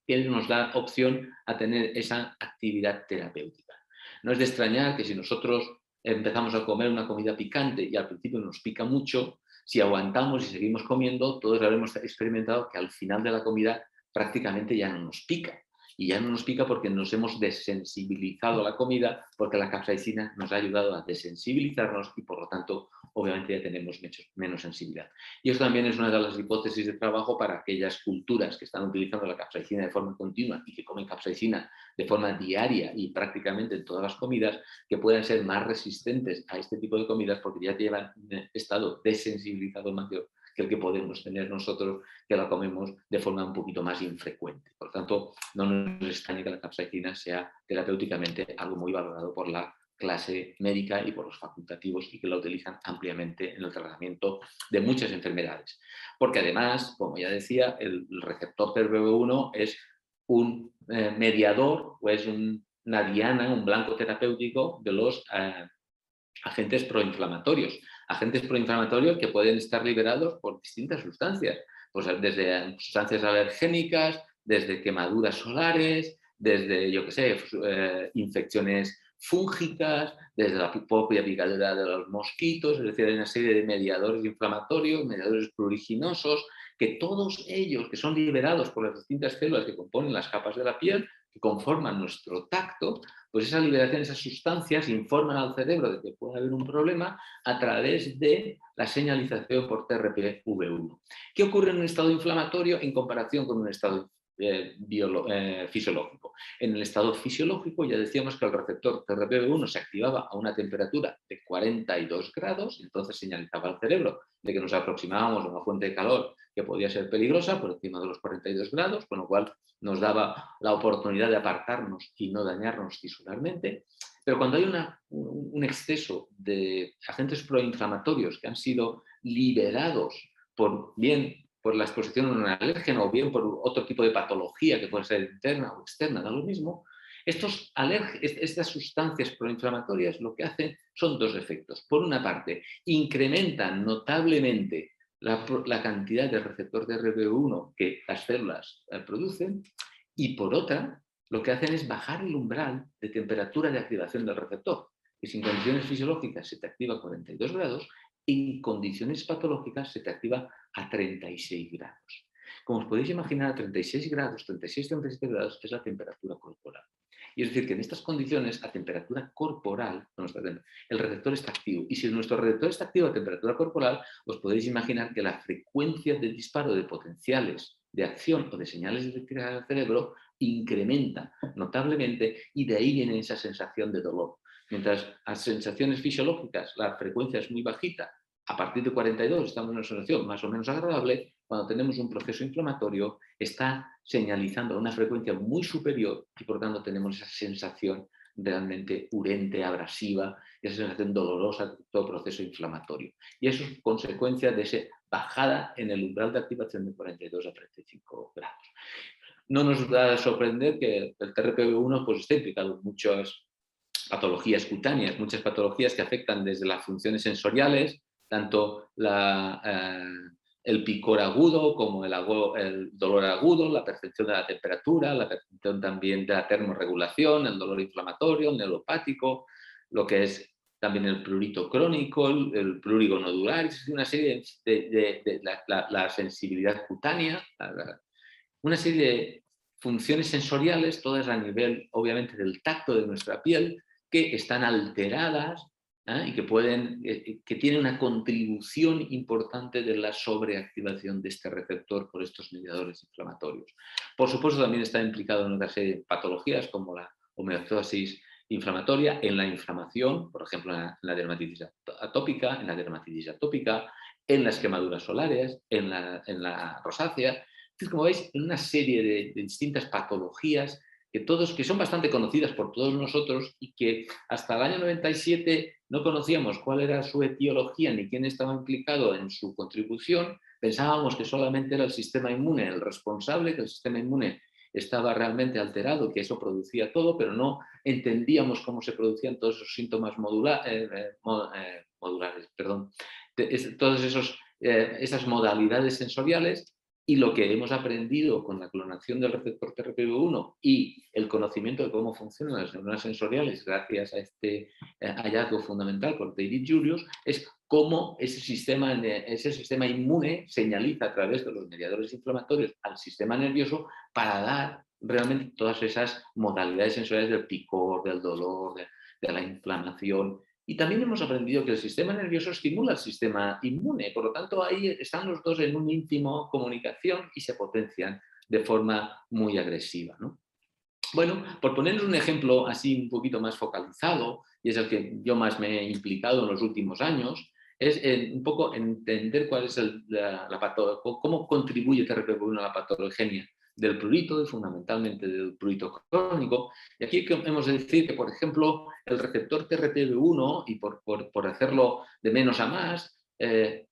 que nos da opción a tener esa actividad terapéutica. No es de extrañar que si nosotros empezamos a comer una comida picante y al principio nos pica mucho, si aguantamos y seguimos comiendo, todos habremos experimentado que al final de la comida prácticamente ya no nos pica. Y ya no nos pica porque nos hemos desensibilizado a la comida, porque la capsaicina nos ha ayudado a desensibilizarnos y por lo tanto obviamente ya tenemos menos sensibilidad. Y eso también es una de las hipótesis de trabajo para aquellas culturas que están utilizando la capsaicina de forma continua y que comen capsaicina de forma diaria y prácticamente en todas las comidas, que puedan ser más resistentes a este tipo de comidas porque ya llevan un estado desensibilizado mayor que el que podemos tener nosotros, que la comemos de forma un poquito más infrecuente. Por lo tanto, no nos extraña que la capsaicina sea terapéuticamente algo muy valorado por la clase médica y por los facultativos, y que la utilizan ampliamente en el tratamiento de muchas enfermedades. Porque además, como ya decía, el receptor TRPV1 es un mediador, o es una diana, un blanco terapéutico de los agentes proinflamatorios. Agentes proinflamatorios que pueden estar liberados por distintas sustancias, pues desde sustancias alergénicas, desde quemaduras solares, desde, yo qué sé, infecciones fúngicas, desde la propia picadura de los mosquitos, es decir, hay una serie de mediadores inflamatorios, mediadores pruriginosos, que todos ellos, que son liberados por las distintas células que componen las capas de la piel, que conforman nuestro tacto, pues esa liberación, esas sustancias informan al cerebro de que puede haber un problema a través de la señalización por TRPV1. ¿Qué ocurre en un estado inflamatorio en comparación con un estado fisiológico? En el estado fisiológico ya decíamos que el receptor TRPV1 se activaba a una temperatura de 42 grados, entonces señalizaba al cerebro de que nos aproximábamos a una fuente de calor que podía ser peligrosa por encima de los 42 grados, con lo cual nos daba la oportunidad de apartarnos y no dañarnos tisularmente. Pero cuando hay un exceso de agentes proinflamatorios que han sido liberados bien por la exposición a un alérgeno o bien por otro tipo de patología que puede ser interna o externa, da lo mismo, estas sustancias proinflamatorias lo que hacen son dos efectos. Por una parte, incrementan notablemente la cantidad de receptor de TRPV1 que las células producen, y por otra, lo que hacen es bajar el umbral de temperatura de activación del receptor, que si en condiciones fisiológicas se te activa a 42 grados, en condiciones patológicas se te activa a 36 grados. Como os podéis imaginar, a 36 grados, 36-37 grados es la temperatura corporal. Y es decir, que en estas condiciones, a temperatura corporal, el receptor está activo. Y si nuestro receptor está activo a temperatura corporal, os podéis imaginar que la frecuencia de disparo de potenciales de acción o de señales eléctricas al cerebro incrementa notablemente, y de ahí viene esa sensación de dolor. Mientras a sensaciones fisiológicas la frecuencia es muy bajita, a partir de 42 estamos en una sensación más o menos agradable. Cuando tenemos un proceso inflamatorio está señalizando a una frecuencia muy superior y por tanto tenemos esa sensación realmente urente, abrasiva, esa sensación dolorosa de todo proceso inflamatorio. Y eso es consecuencia de esa bajada en el umbral de activación de 42 a 35 grados. No nos da a sorprender que el TRPV1 pues, esté implicado en muchas patologías cutáneas, muchas patologías que afectan desde las funciones sensoriales, tanto el picor agudo como el dolor agudo, la percepción de la temperatura, la percepción también de la termorregulación, el dolor inflamatorio, el neuropático, lo que es también el prurito crónico, el prurigo nodular, es una serie de la sensibilidad cutánea, una serie de funciones sensoriales, todas a nivel, obviamente, del tacto de nuestra piel, que están alteradas y que tienen una contribución importante de la sobreactivación de este receptor por estos mediadores inflamatorios. Por supuesto, también está implicado en otra serie de patologías como la homeostasis inflamatoria, en la inflamación, por ejemplo, en la dermatitis atópica, en las quemaduras solares, en la rosácea. Entonces, como veis, en una serie de distintas patologías que son bastante conocidas por todos nosotros y que hasta el año 97 no conocíamos cuál era su etiología ni quién estaba implicado en su contribución. Pensábamos que solamente era el sistema inmune el responsable, que el sistema inmune estaba realmente alterado, que eso producía todo, pero no entendíamos cómo se producían todos esos síntomas modulares, todas esas modalidades sensoriales. Y lo que hemos aprendido con la clonación del receptor TRPV1 y el conocimiento de cómo funcionan las neuronas sensoriales gracias a este hallazgo fundamental con David Julius es cómo ese sistema inmune señaliza a través de los mediadores inflamatorios al sistema nervioso para dar realmente todas esas modalidades sensoriales del picor, del dolor, de la inflamación. Y también hemos aprendido que el sistema nervioso estimula el sistema inmune, por lo tanto ahí están los dos en una íntima comunicación y se potencian de forma muy agresiva, ¿no? Bueno, por ponerles un ejemplo así un poquito más focalizado, y es el que yo más me he implicado en los últimos años, es un poco entender cuál es cómo contribuye TRPV1 a la patologenia del prurito y fundamentalmente del prurito crónico. Y aquí hemos de decir que, por ejemplo, el receptor TRPV1, y por hacerlo de menos a más,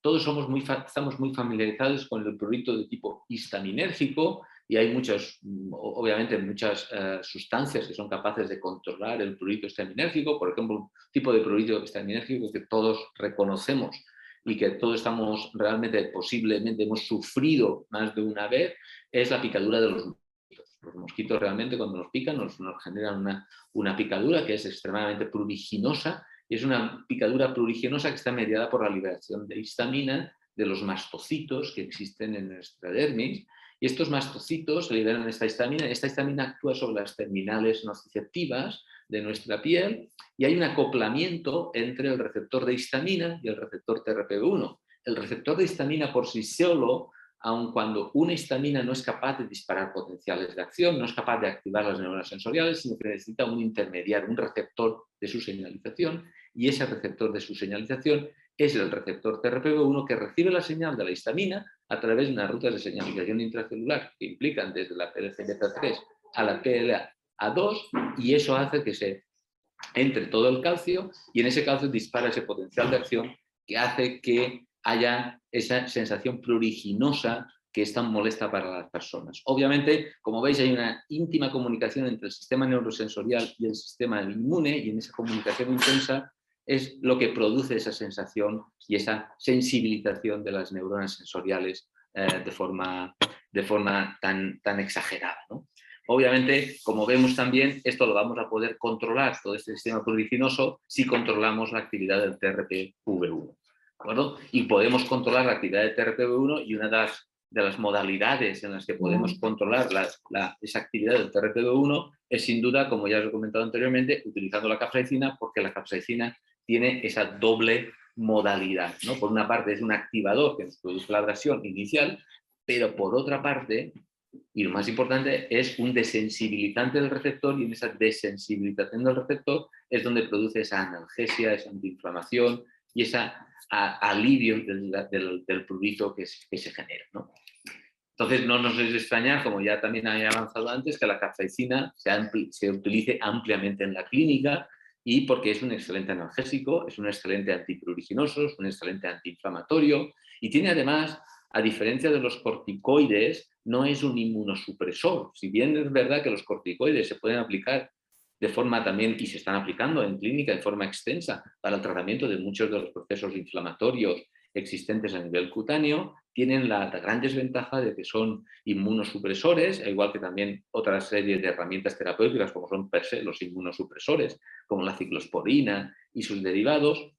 todos estamos muy familiarizados con el prurito de tipo histaminérgico, y hay obviamente muchas sustancias que son capaces de controlar el prurito histaminérgico. Por ejemplo, un tipo de prurito histaminérgico que todos reconocemos y que todos estamos realmente, posiblemente hemos sufrido más de una vez, es la picadura de los mosquitos. Los mosquitos realmente cuando nos pican nos generan una picadura que es extremadamente pruriginosa, y es una picadura pruriginosa que está mediada por la liberación de histamina de los mastocitos que existen en nuestra dermis. Y estos mastocitos liberan esta histamina actúa sobre las terminales nociceptivas de nuestra piel y hay un acoplamiento entre el receptor de histamina y el receptor TRPV1. El receptor de histamina por sí solo, aun cuando una histamina no es capaz de disparar potenciales de acción, no es capaz de activar las neuronas sensoriales, sino que necesita un intermediario, un receptor de su señalización, y ese receptor de su señalización es el receptor TRPV1 que recibe la señal de la histamina a través de unas rutas de señalización intracelular que implican desde la PLC-beta3 a la PLA2, y eso hace que se entre todo el calcio y en ese calcio dispara ese potencial de acción que hace que haya esa sensación pruriginosa que es tan molesta para las personas. Obviamente, como veis, hay una íntima comunicación entre el sistema neurosensorial y el sistema inmune, y en esa comunicación intensa es lo que produce esa sensación y esa sensibilización de las neuronas sensoriales de forma tan exagerada, ¿no? Obviamente, como vemos también, esto lo vamos a poder controlar, todo este sistema pruriginoso, si controlamos la actividad del TRPV1. ¿De acuerdo? Y podemos controlar la actividad del TRPV1, y una de las modalidades en las que podemos controlar esa actividad del TRPV1 es sin duda, como ya os he comentado anteriormente, utilizando la capsaicina, porque la capsaicina tiene esa doble modalidad, ¿no? Por una parte es un activador que nos produce la abrasión inicial, pero por otra parte, y lo más importante, es un desensibilizante del receptor, y en esa desensibilización del receptor es donde produce esa analgesia, esa antiinflamación y ese alivio del prurito que se genera, ¿no? Entonces, no nos es extrañar, como ya también he avanzado antes, que la capsaicina se utilice ampliamente en la clínica, y porque es un excelente analgésico, es un excelente antipruriginoso, es un excelente antiinflamatorio, y tiene además, a diferencia de los corticoides, no es un inmunosupresor. Si bien es verdad que los corticoides se pueden aplicar de forma también, y se están aplicando en clínica de forma extensa para el tratamiento de muchos de los procesos inflamatorios existentes a nivel cutáneo, tienen la gran desventaja de que son inmunosupresores, igual que también otra serie de herramientas terapéuticas como son per se los inmunosupresores, como la ciclosporina y sus derivados.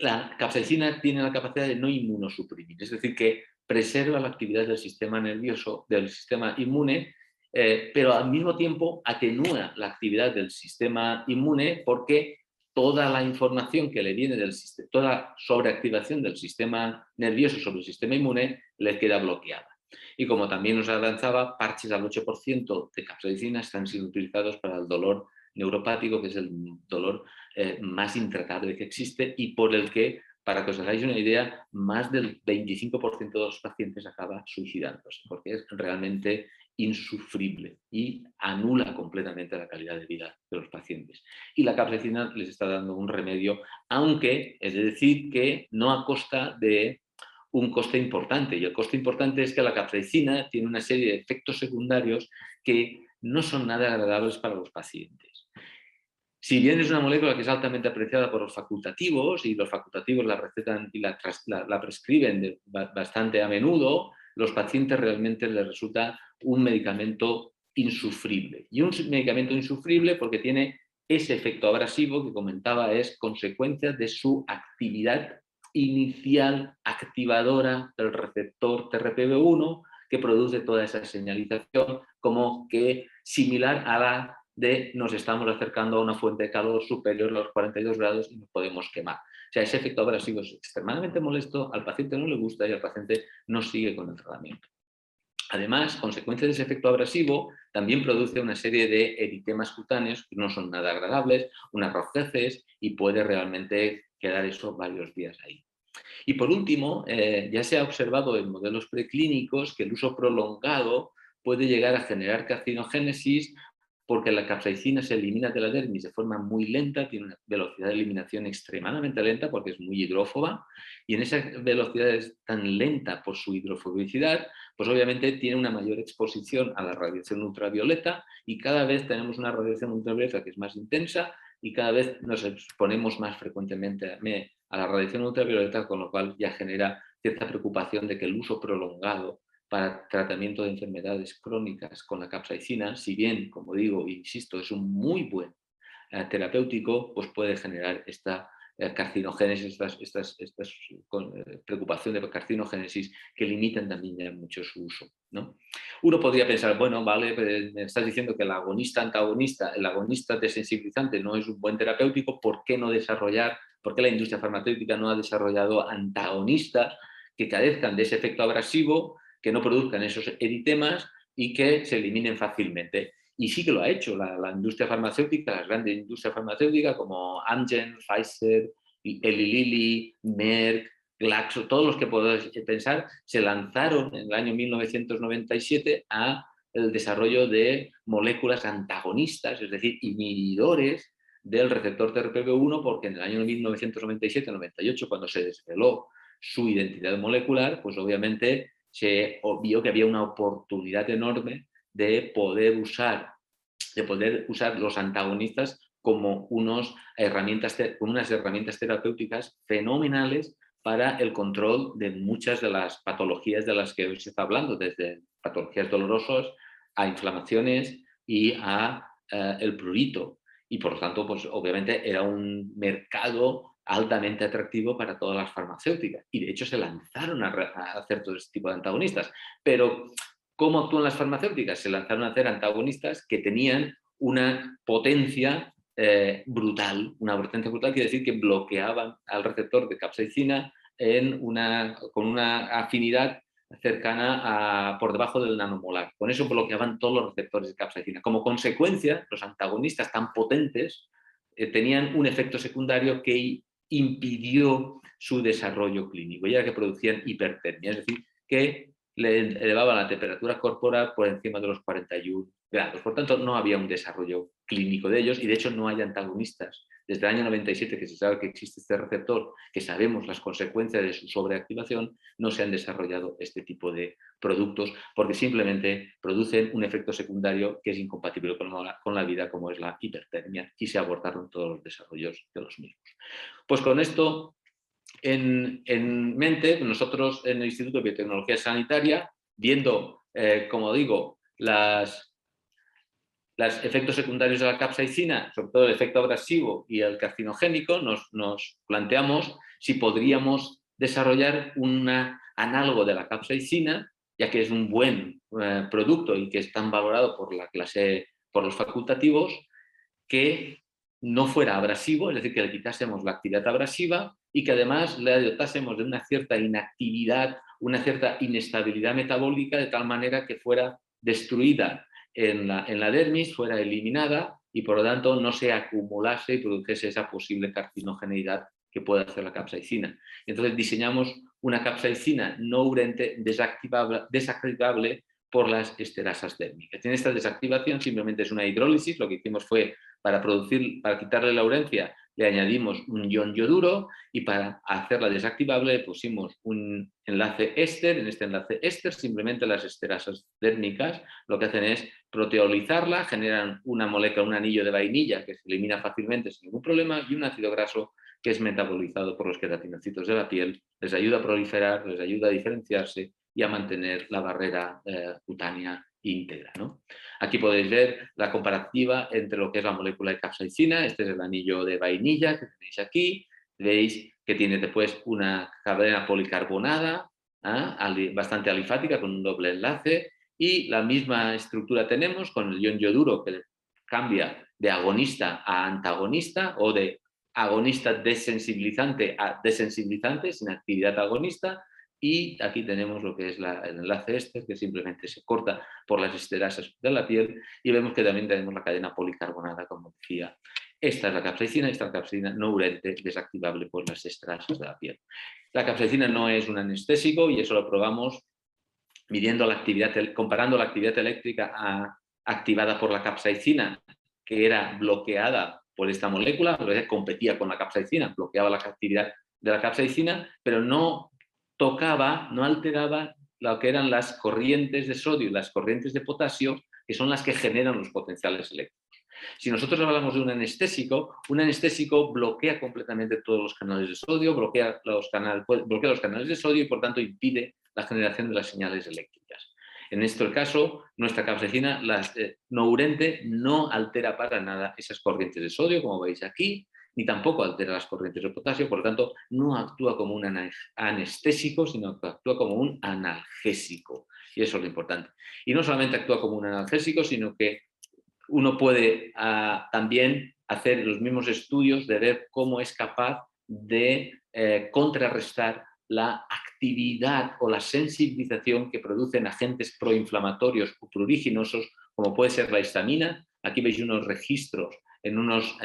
La capsaicina tiene la capacidad de no inmunosuprimir, es decir, que preserva la actividad del sistema nervioso, del sistema inmune, pero al mismo tiempo atenúa la actividad del sistema inmune porque toda la información que le viene del sistema, toda sobreactivación del sistema nervioso sobre el sistema inmune le queda bloqueada. Y como también nos avanzaba, parches al 8% de capsaicina están siendo utilizados para el dolor neuropático, que es el dolor más intratable que existe y por el que, para que os hagáis una idea, más del 25% de los pacientes acaba suicidándose, porque es realmente insufrible y anula completamente la calidad de vida de los pacientes. Y la capsaicina les está dando un remedio, aunque es de decir que no a costa de un coste importante. Y el coste importante es que la capsaicina tiene una serie de efectos secundarios que no son nada agradables para los pacientes. Si bien es una molécula que es altamente apreciada por los facultativos, y los facultativos la recetan y la prescriben bastante a menudo, los pacientes realmente les resulta un medicamento insufrible. Y un medicamento insufrible porque tiene ese efecto abrasivo que comentaba, es consecuencia de su actividad inicial activadora del receptor TRPV1, que produce toda esa señalización como que similar a la de nos estamos acercando a una fuente de calor superior a los 42 grados y nos podemos quemar. O sea, ese efecto abrasivo es extremadamente molesto, al paciente no le gusta y el paciente no sigue con el tratamiento. Además, consecuencia de ese efecto abrasivo, también produce una serie de eritemas cutáneos que no son nada agradables, unas rojeces, y puede realmente quedar eso varios días ahí. Y por último, ya se ha observado en modelos preclínicos que el uso prolongado puede llegar a generar carcinogénesis porque la capsaicina se elimina de la dermis de forma muy lenta, tiene una velocidad de eliminación extremadamente lenta porque es muy hidrófoba, y en esa velocidad es tan lenta por su hidrofobicidad, pues obviamente tiene una mayor exposición a la radiación ultravioleta, y cada vez tenemos una radiación ultravioleta que es más intensa y cada vez nos exponemos más frecuentemente a la radiación ultravioleta, con lo cual ya genera cierta preocupación de que el uso prolongado para tratamiento de enfermedades crónicas con la capsaicina, si bien, como digo, insisto, es un muy buen terapéutico, pues puede generar esta carcinogénesis, estas preocupación de carcinogénesis que limitan también ya mucho su uso, ¿no? Uno podría pensar, bueno, vale, me estás diciendo que el agonista desensibilizante no es un buen terapéutico, ¿por qué no desarrollar, por qué la industria farmacéutica no ha desarrollado antagonistas que carezcan de ese efecto abrasivo, que no produzcan esos eritemas y que se eliminen fácilmente? Y sí que lo ha hecho la industria farmacéutica, las grandes industrias farmacéuticas como Amgen, Pfizer, Eli Lilly, Merck, Glaxo, todos los que podáis pensar, se lanzaron en el año 1997 a el desarrollo de moléculas antagonistas, es decir, inhibidores del receptor TRPV1, porque en el año 1997-98, cuando se desveló su identidad molecular, pues obviamente se vio que había una oportunidad enorme de poder usar los antagonistas como unas herramientas terapéuticas fenomenales para el control de muchas de las patologías de las que hoy se está hablando, desde patologías dolorosas a inflamaciones y a el prurito. Y por lo tanto, pues obviamente era un mercado altamente atractivo para todas las farmacéuticas. Y de hecho se lanzaron a hacer todo este tipo de antagonistas. Pero ¿cómo actúan las farmacéuticas? Se lanzaron a hacer antagonistas que tenían una potencia brutal. Una potencia brutal quiere decir que bloqueaban al receptor de capsaicina con una afinidad cercana por debajo del nanomolar. Con eso bloqueaban todos los receptores de capsaicina. Como consecuencia, los antagonistas tan potentes tenían un efecto secundario que impidió su desarrollo clínico, y era que producían hipertermia, es decir, que le elevaban la temperatura corporal por encima de los 41 grados. Por tanto, no había un desarrollo clínico de ellos y de hecho no hay antagonistas. Desde el año 97 que se sabe que existe este receptor, que sabemos las consecuencias de su sobreactivación, no se han desarrollado este tipo de productos porque simplemente producen un efecto secundario que es incompatible con la vida, como es la hipertermia, y se abortaron todos los desarrollos de los mismos. Pues con esto en mente, nosotros en el Instituto de Biotecnología Sanitaria, viendo, como digo, los efectos secundarios de la capsaicina, sobre todo el efecto abrasivo y el carcinogénico, nos planteamos si podríamos desarrollar un análogo de la capsaicina, ya que es un buen producto y que es tan valorado por la clase, por los facultativos, que no fuera abrasivo, es decir, que le quitásemos la actividad abrasiva y que además le dotásemos de una cierta inactividad, una cierta inestabilidad metabólica, de tal manera que fuera destruida en la dermis, fuera eliminada y por lo tanto no se acumulase y produjese esa posible carcinogeneidad que puede hacer la capsaicina. Entonces diseñamos una capsaicina no urente desactivable por las esterasas dérmicas. En esta desactivación simplemente es una hidrólisis, lo que hicimos fue para quitarle la urencia le añadimos un ion yoduro y para hacerla desactivable le pusimos un enlace éster. En este enlace éster simplemente las esterasas dérmicas lo que hacen es proteolizarla, generan una molécula, un anillo de vainilla que se elimina fácilmente sin ningún problema y un ácido graso que es metabolizado por los queratinocitos de la piel, les ayuda a proliferar, les ayuda a diferenciarse y a mantener la barrera cutánea íntegra, ¿no? Aquí podéis ver la comparativa entre lo que es la molécula de capsaicina. Este es el anillo de vainilla que tenéis aquí. Veis que tiene después una cadena policarbonada, bastante alifática, con un doble enlace, y la misma estructura tenemos con el ion yoduro, que cambia de agonista a antagonista o de agonista desensibilizante a desensibilizante sin actividad agonista. Y aquí tenemos lo que es el enlace éster, que simplemente se corta por las esterasas de la piel, y vemos que también tenemos la cadena policarbonada, como decía. Esta es la capsaicina, esta es la capsaicina no urente desactivable por las esterasas de la piel. La capsaicina no es un anestésico y eso lo probamos midiendo la actividad, comparando la actividad eléctrica activada por la capsaicina, que era bloqueada por esta molécula, competía con la capsaicina, bloqueaba la actividad de la capsaicina, pero no tocaba, no alteraba lo que eran las corrientes de sodio y las corrientes de potasio, que son las que generan los potenciales eléctricos. Si nosotros hablamos de un anestésico bloquea completamente todos los canales de sodio, bloquea los canales de sodio y por tanto impide la generación de las señales eléctricas. En este caso, nuestra capsaicina no urente no altera para nada esas corrientes de sodio, como veis aquí, ni tampoco altera las corrientes de potasio, por lo tanto, no actúa como un anestésico, sino que actúa como un analgésico. Y eso es lo importante. Y no solamente actúa como un analgésico, sino que uno puede también hacer los mismos estudios de ver cómo es capaz de contrarrestar la actividad o la sensibilización que producen agentes proinflamatorios o pruriginosos, como puede ser la histamina. Aquí veis unos registros en unos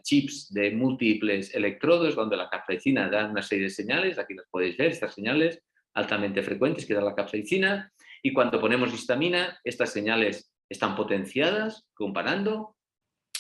chips de múltiples electrodos donde la capsaicina da una serie de señales. Aquí las podéis ver, estas señales altamente frecuentes que da la capsaicina. Y cuando ponemos histamina, estas señales están potenciadas, comparando,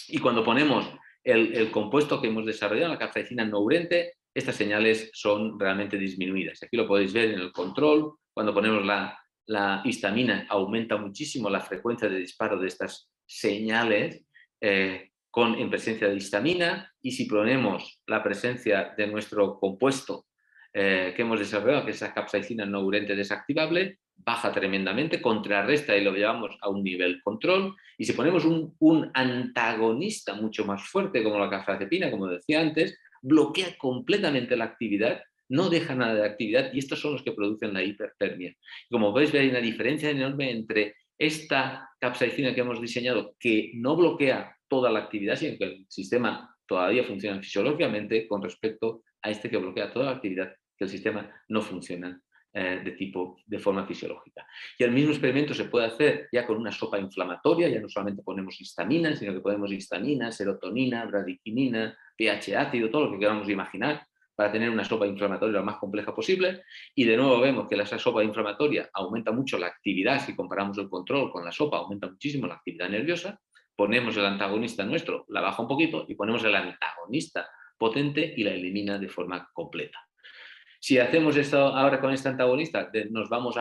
y cuando ponemos el compuesto que hemos desarrollado, la capsaicina no urente, estas señales son realmente disminuidas. Aquí lo podéis ver en el control, cuando ponemos la histamina aumenta muchísimo la frecuencia de disparo de estas señales en presencia de histamina, y si ponemos la presencia de nuestro compuesto que hemos desarrollado, que es la capsaicina no urente desactivable, baja tremendamente, contrarresta y lo llevamos a un nivel control. Y si ponemos un antagonista mucho más fuerte, como la cafrazepina, como decía antes, bloquea completamente la actividad, no deja nada de actividad, y estos son los que producen la hipertermia. Como veis, hay una diferencia enorme entre esta capsaicina que hemos diseñado, que no bloquea toda la actividad, sino que el sistema todavía funciona fisiológicamente, con respecto a este que bloquea toda la actividad, que el sistema no funciona de forma fisiológica. Y el mismo experimento se puede hacer ya con una sopa inflamatoria, ya no solamente ponemos histamina, sino que ponemos histamina, serotonina, bradiquinina, pH ácido, todo lo que queramos imaginar, para tener una sopa inflamatoria lo más compleja posible, y de nuevo vemos que esa sopa inflamatoria aumenta mucho la actividad, si comparamos el control con la sopa, aumenta muchísimo la actividad nerviosa, ponemos el antagonista nuestro, la baja un poquito, y ponemos el antagonista potente y la elimina de forma completa. Si hacemos esto ahora con este antagonista, nos vamos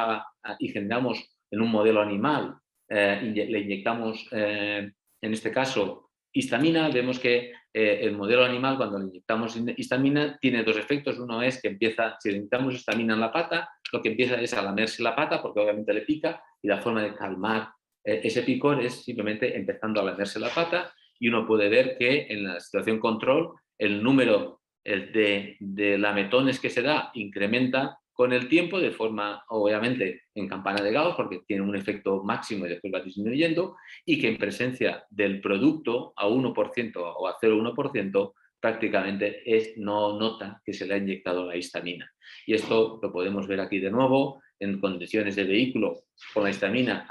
y generamos en un modelo animal, le inyectamos, en este caso, histamina, vemos que el modelo animal, cuando le inyectamos histamina, tiene dos efectos. Uno es que si le inyectamos histamina en la pata, lo que empieza es a lamerse la pata, porque obviamente le pica, y la forma de calmar ese picor es simplemente empezando a lamerse la pata, y uno puede ver que en la situación control el número de lametones que se da incrementa con el tiempo de forma, obviamente, en campana de Gauss, porque tiene un efecto máximo y después va disminuyendo, y que en presencia del producto a 1% o a 0,1% prácticamente no nota que se le ha inyectado la histamina. Y esto lo podemos ver aquí de nuevo, en condiciones de vehículo, con la histamina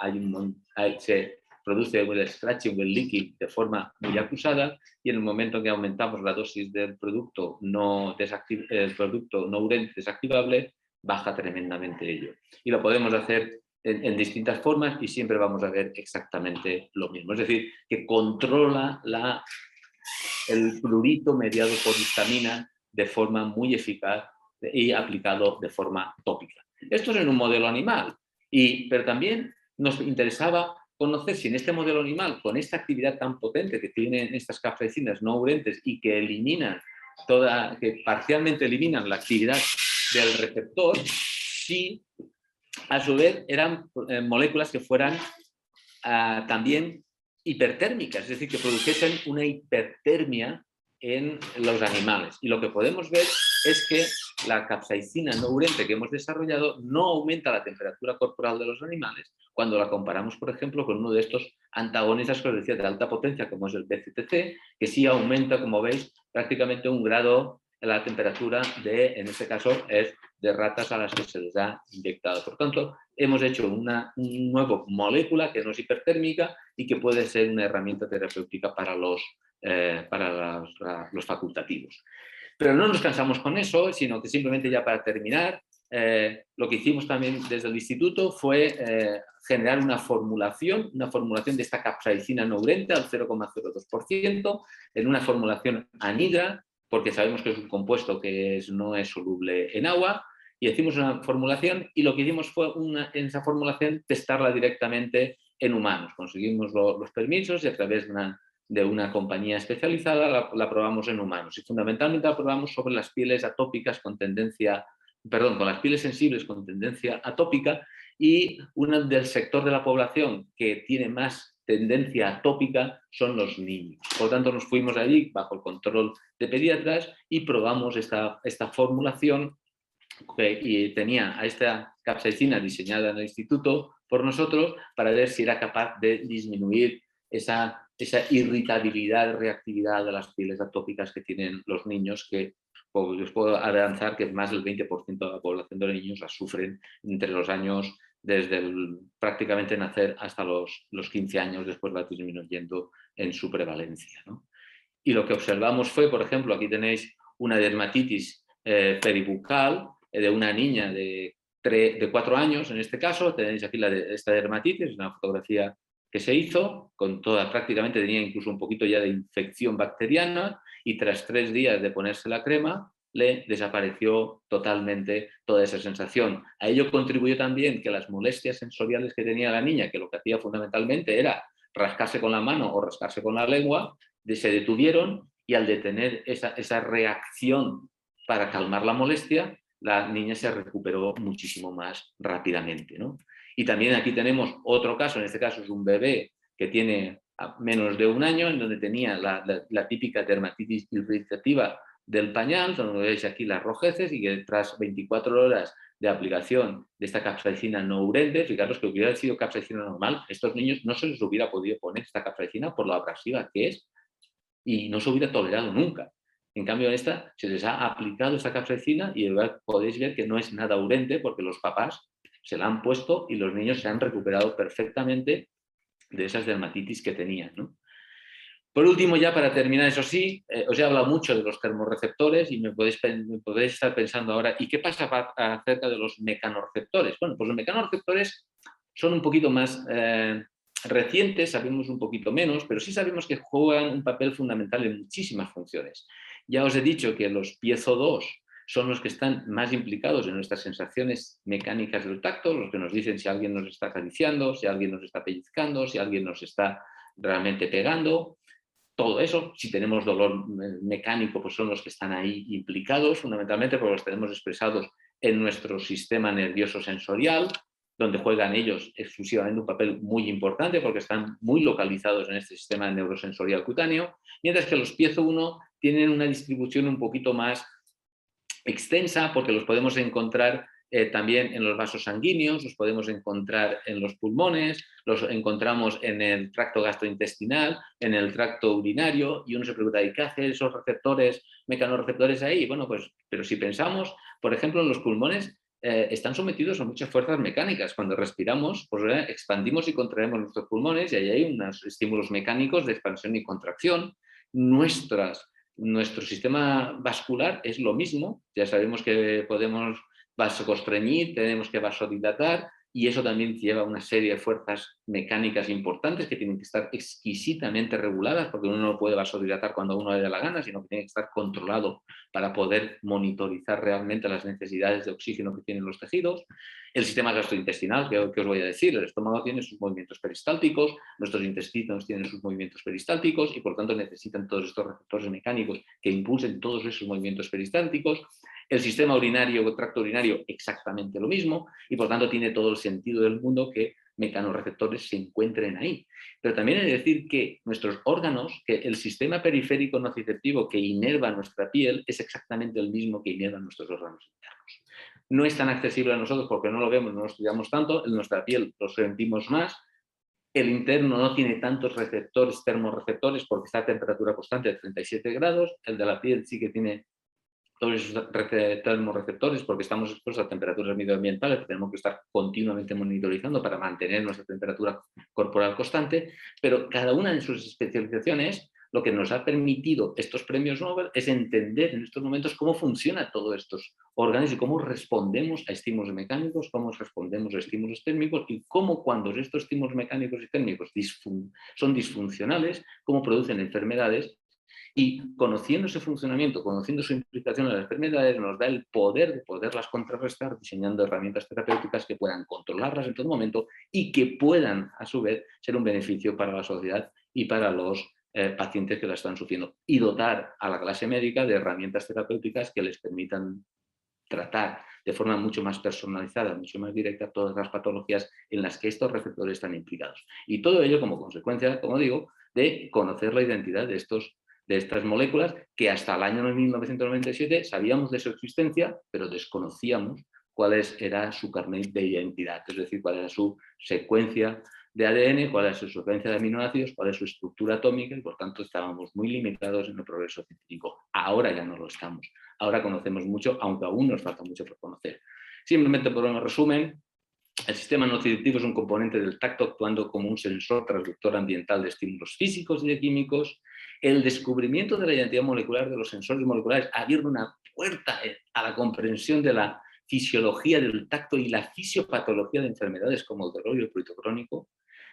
se produce el scratching del líquido de forma muy acusada, y en el momento que aumentamos la dosis del producto no urente desactivable, baja tremendamente ello. Y lo podemos hacer en distintas formas y siempre vamos a ver exactamente lo mismo. Es decir, que controla el prurito mediado por histamina de forma muy eficaz y aplicado de forma tópica. Esto es en un modelo animal, pero también nos interesaba conocer si en este modelo animal, con esta actividad tan potente que tienen estas capsaicinas no urentes y que parcialmente eliminan la actividad del receptor, si a su vez eran moléculas que fueran también hipertérmicas, es decir, que produjesen una hipertermia en los animales. Y lo que podemos ver es que la capsaicina no urente que hemos desarrollado no aumenta la temperatura corporal de los animales cuando la comparamos, por ejemplo, con uno de estos antagonistas que os decía de alta potencia, como es el BCTC, que sí aumenta, como veis, prácticamente 1 grado la temperatura en este caso, es de ratas a las que se les ha inyectado. Por tanto, hemos hecho una nueva molécula que no es hipertérmica y que puede ser una herramienta terapéutica para los facultativos. Pero no nos cansamos con eso, sino que simplemente ya para terminar, lo que hicimos también desde el instituto fue generar una formulación de esta capsaicina no urente al 0,02%, en una formulación anhidra, porque sabemos que es un compuesto que no es soluble en agua, y hicimos una formulación y lo que hicimos fue en esa formulación testarla directamente en humanos. Conseguimos los permisos y a través de una compañía especializada la probamos en humanos. Y fundamentalmente la probamos sobre las pieles atópicas con las pieles sensibles con tendencia atópica, y del sector de la población que tiene más tendencia atópica son los niños. Por lo tanto, nos fuimos allí bajo el control de pediatras y probamos esta formulación y tenía a esta capsaicina diseñada en el instituto por nosotros para ver si era capaz de disminuir esa irritabilidad, reactividad de las pieles atópicas que tienen los niños, que os puedo avanzar que más del 20% de la población de los niños la sufren entre los años desde prácticamente nacer hasta los 15 años, después va disminuyendo en su prevalencia, ¿no? Y lo que observamos fue, por ejemplo, aquí tenéis una dermatitis peribucal de una niña de 4 años, en este caso, tenéis aquí esta dermatitis, una fotografía que se hizo, prácticamente tenía incluso un poquito ya de infección bacteriana, y tras 3 días de ponerse la crema, le desapareció totalmente toda esa sensación. A ello contribuyó también que las molestias sensoriales que tenía la niña, que lo que hacía fundamentalmente era rascarse con la mano o rascarse con la lengua, se detuvieron, y al detener esa reacción para calmar la molestia, la niña se recuperó muchísimo más rápidamente, ¿no? Y también aquí tenemos otro caso, en este caso es un bebé que tiene menos de 1 año, en donde tenía la típica dermatitis irritativa del pañal, donde veis aquí las rojeces, y que tras 24 horas de aplicación de esta capsaicina no urente, fijaros que hubiera sido capsaicina normal, a estos niños no se les hubiera podido poner esta capsaicina por lo abrasiva que es, y no se hubiera tolerado nunca. En cambio, esta se les ha aplicado esta capsaicina y podéis ver que no es nada urente, porque los papás se la han puesto y los niños se han recuperado perfectamente de esas dermatitis que tenían, ¿no? Por último, ya para terminar, eso sí, os he hablado mucho de los termorreceptores y me podéis estar pensando ahora, ¿y qué pasa acerca de los mecanorreceptores? Bueno, pues los mecanorreceptores son un poquito más recientes, sabemos un poquito menos, pero sí sabemos que juegan un papel fundamental en muchísimas funciones. Ya os he dicho que los piezo 2 son los que están más implicados en nuestras sensaciones mecánicas del tacto, los que nos dicen si alguien nos está acariciando, si alguien nos está pellizcando, si alguien nos está realmente pegando. Todo eso, si tenemos dolor mecánico, pues son los que están ahí implicados, fundamentalmente porque los tenemos expresados en nuestro sistema nervioso sensorial, donde juegan ellos exclusivamente un papel muy importante porque están muy localizados en este sistema neurosensorial cutáneo, mientras que los piezo 1 tienen una distribución un poquito más extensa porque los podemos encontrar también en los vasos sanguíneos, los podemos encontrar en los pulmones, los encontramos en el tracto gastrointestinal, en el tracto urinario, y uno se pregunta, ¿y qué hacen esos receptores, mecanorreceptores ahí? Bueno, pues, pero si pensamos, por ejemplo, en los pulmones, están sometidos a muchas fuerzas mecánicas. Cuando respiramos, pues expandimos y contraemos nuestros pulmones y ahí hay unos estímulos mecánicos de expansión y contracción. Nuestro sistema vascular es lo mismo, ya sabemos que podemos vasoconstreñir, tenemos que vasodilatar y eso también lleva una serie de fuerzas mecánicas importantes que tienen que estar exquisitamente reguladas porque uno no puede vasodilatar cuando a uno le da la gana, sino que tiene que estar controlado para poder monitorizar realmente las necesidades de oxígeno que tienen los tejidos. El sistema gastrointestinal, que os voy a decir, el estómago tiene sus movimientos peristálticos, nuestros intestinos tienen sus movimientos peristálticos y por tanto necesitan todos estos receptores mecánicos que impulsen todos esos movimientos peristálticos. El sistema urinario o tracto urinario exactamente lo mismo y por tanto tiene todo el sentido del mundo que mecanorreceptores se encuentren ahí. Pero también hay que decir que nuestros órganos, que el sistema periférico nociceptivo que inerva nuestra piel es exactamente el mismo que inerva nuestros órganos internos. No es tan accesible a nosotros porque no lo vemos, no lo estudiamos tanto, en nuestra piel lo sentimos más. El interno no tiene tantos receptores, termorreceptores, porque está a temperatura constante de 37 grados. El de la piel sí que tiene todos esos termorreceptores porque estamos expuestos a temperaturas medioambientales que tenemos que estar continuamente monitorizando para mantener nuestra temperatura corporal constante, pero cada una de sus especializaciones lo que nos ha permitido estos premios Nobel es entender en estos momentos cómo funcionan todos estos órganos y cómo respondemos a estímulos mecánicos, cómo respondemos a estímulos térmicos y cómo cuando estos estímulos mecánicos y térmicos son disfuncionales, cómo producen enfermedades. Y conociendo ese funcionamiento, conociendo su implicación en las enfermedades, nos da el poder de poderlas contrarrestar diseñando herramientas terapéuticas que puedan controlarlas en todo momento y que puedan, a su vez, ser un beneficio para la sociedad y para los pacientes que la están sufriendo. Y dotar a la clase médica de herramientas terapéuticas que les permitan tratar de forma mucho más personalizada, mucho más directa, todas las patologías en las que estos receptores están implicados. Y todo ello como consecuencia, como digo, de conocer la identidad de estas moléculas que hasta el año 1997 sabíamos de su existencia, pero desconocíamos cuál era su carnet de identidad, es decir, cuál era su secuencia de ADN, cuál era su secuencia de aminoácidos, cuál es su estructura atómica y por tanto estábamos muy limitados en el progreso científico. Ahora ya no lo estamos. Ahora conocemos mucho, aunque aún nos falta mucho por conocer. Simplemente por un resumen, el sistema nociceptivo es un componente del tacto actuando como un sensor transductor ambiental de estímulos físicos y de químicos. El descubrimiento de la identidad molecular de los sensores moleculares ha abierto una puerta a la comprensión de la fisiología del tacto y la fisiopatología de enfermedades como el dolor y el prurito crónico.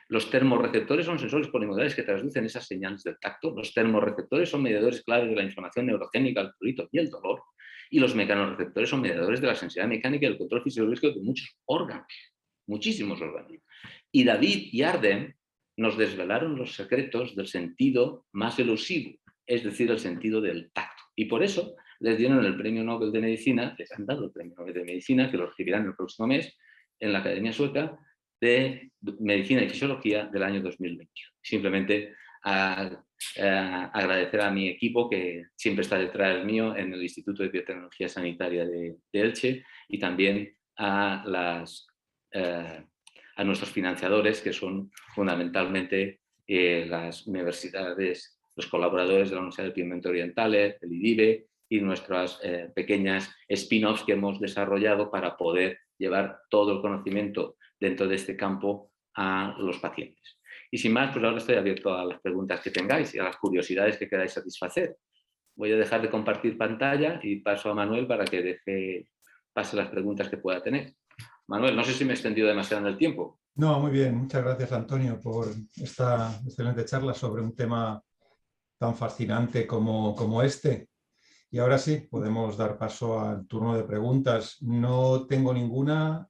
Los termorreceptores son sensores polimodales que traducen esas señales del tacto. Los termorreceptores son mediadores claves de la inflamación neurogénica, el prurito y el dolor. Y los mecanorreceptores son mediadores de la sensibilidad mecánica y el control fisiológico de muchos órganos, muchísimos órganos. Y David y Arden nos desvelaron los secretos del sentido más elusivo, es decir, el sentido del tacto. Y por eso les dieron el Premio Nobel de Medicina, les han dado el Premio Nobel de Medicina, que lo recibirán el próximo mes en la Academia Sueca de Medicina y Fisiología del año 2021. Simplemente agradecer a mi equipo que siempre está detrás mío en el Instituto de Biotecnología Sanitaria de Elche y también a nuestros financiadores, que son fundamentalmente las universidades, los colaboradores de la Universidad del Piemonte Oriental, el IDIBE y nuestras pequeñas spin-offs que hemos desarrollado para poder llevar todo el conocimiento dentro de este campo a los pacientes. Y sin más, pues ahora estoy abierto a las preguntas que tengáis y a las curiosidades que queráis satisfacer. Voy a dejar de compartir pantalla y paso a Manuel para que pase las preguntas que pueda tener. Manuel, no sé si me he extendido demasiado en el tiempo. No, muy bien. Muchas gracias, Antonio, por esta excelente charla sobre un tema tan fascinante como este. Y ahora sí, podemos dar paso al turno de preguntas. No tengo ninguna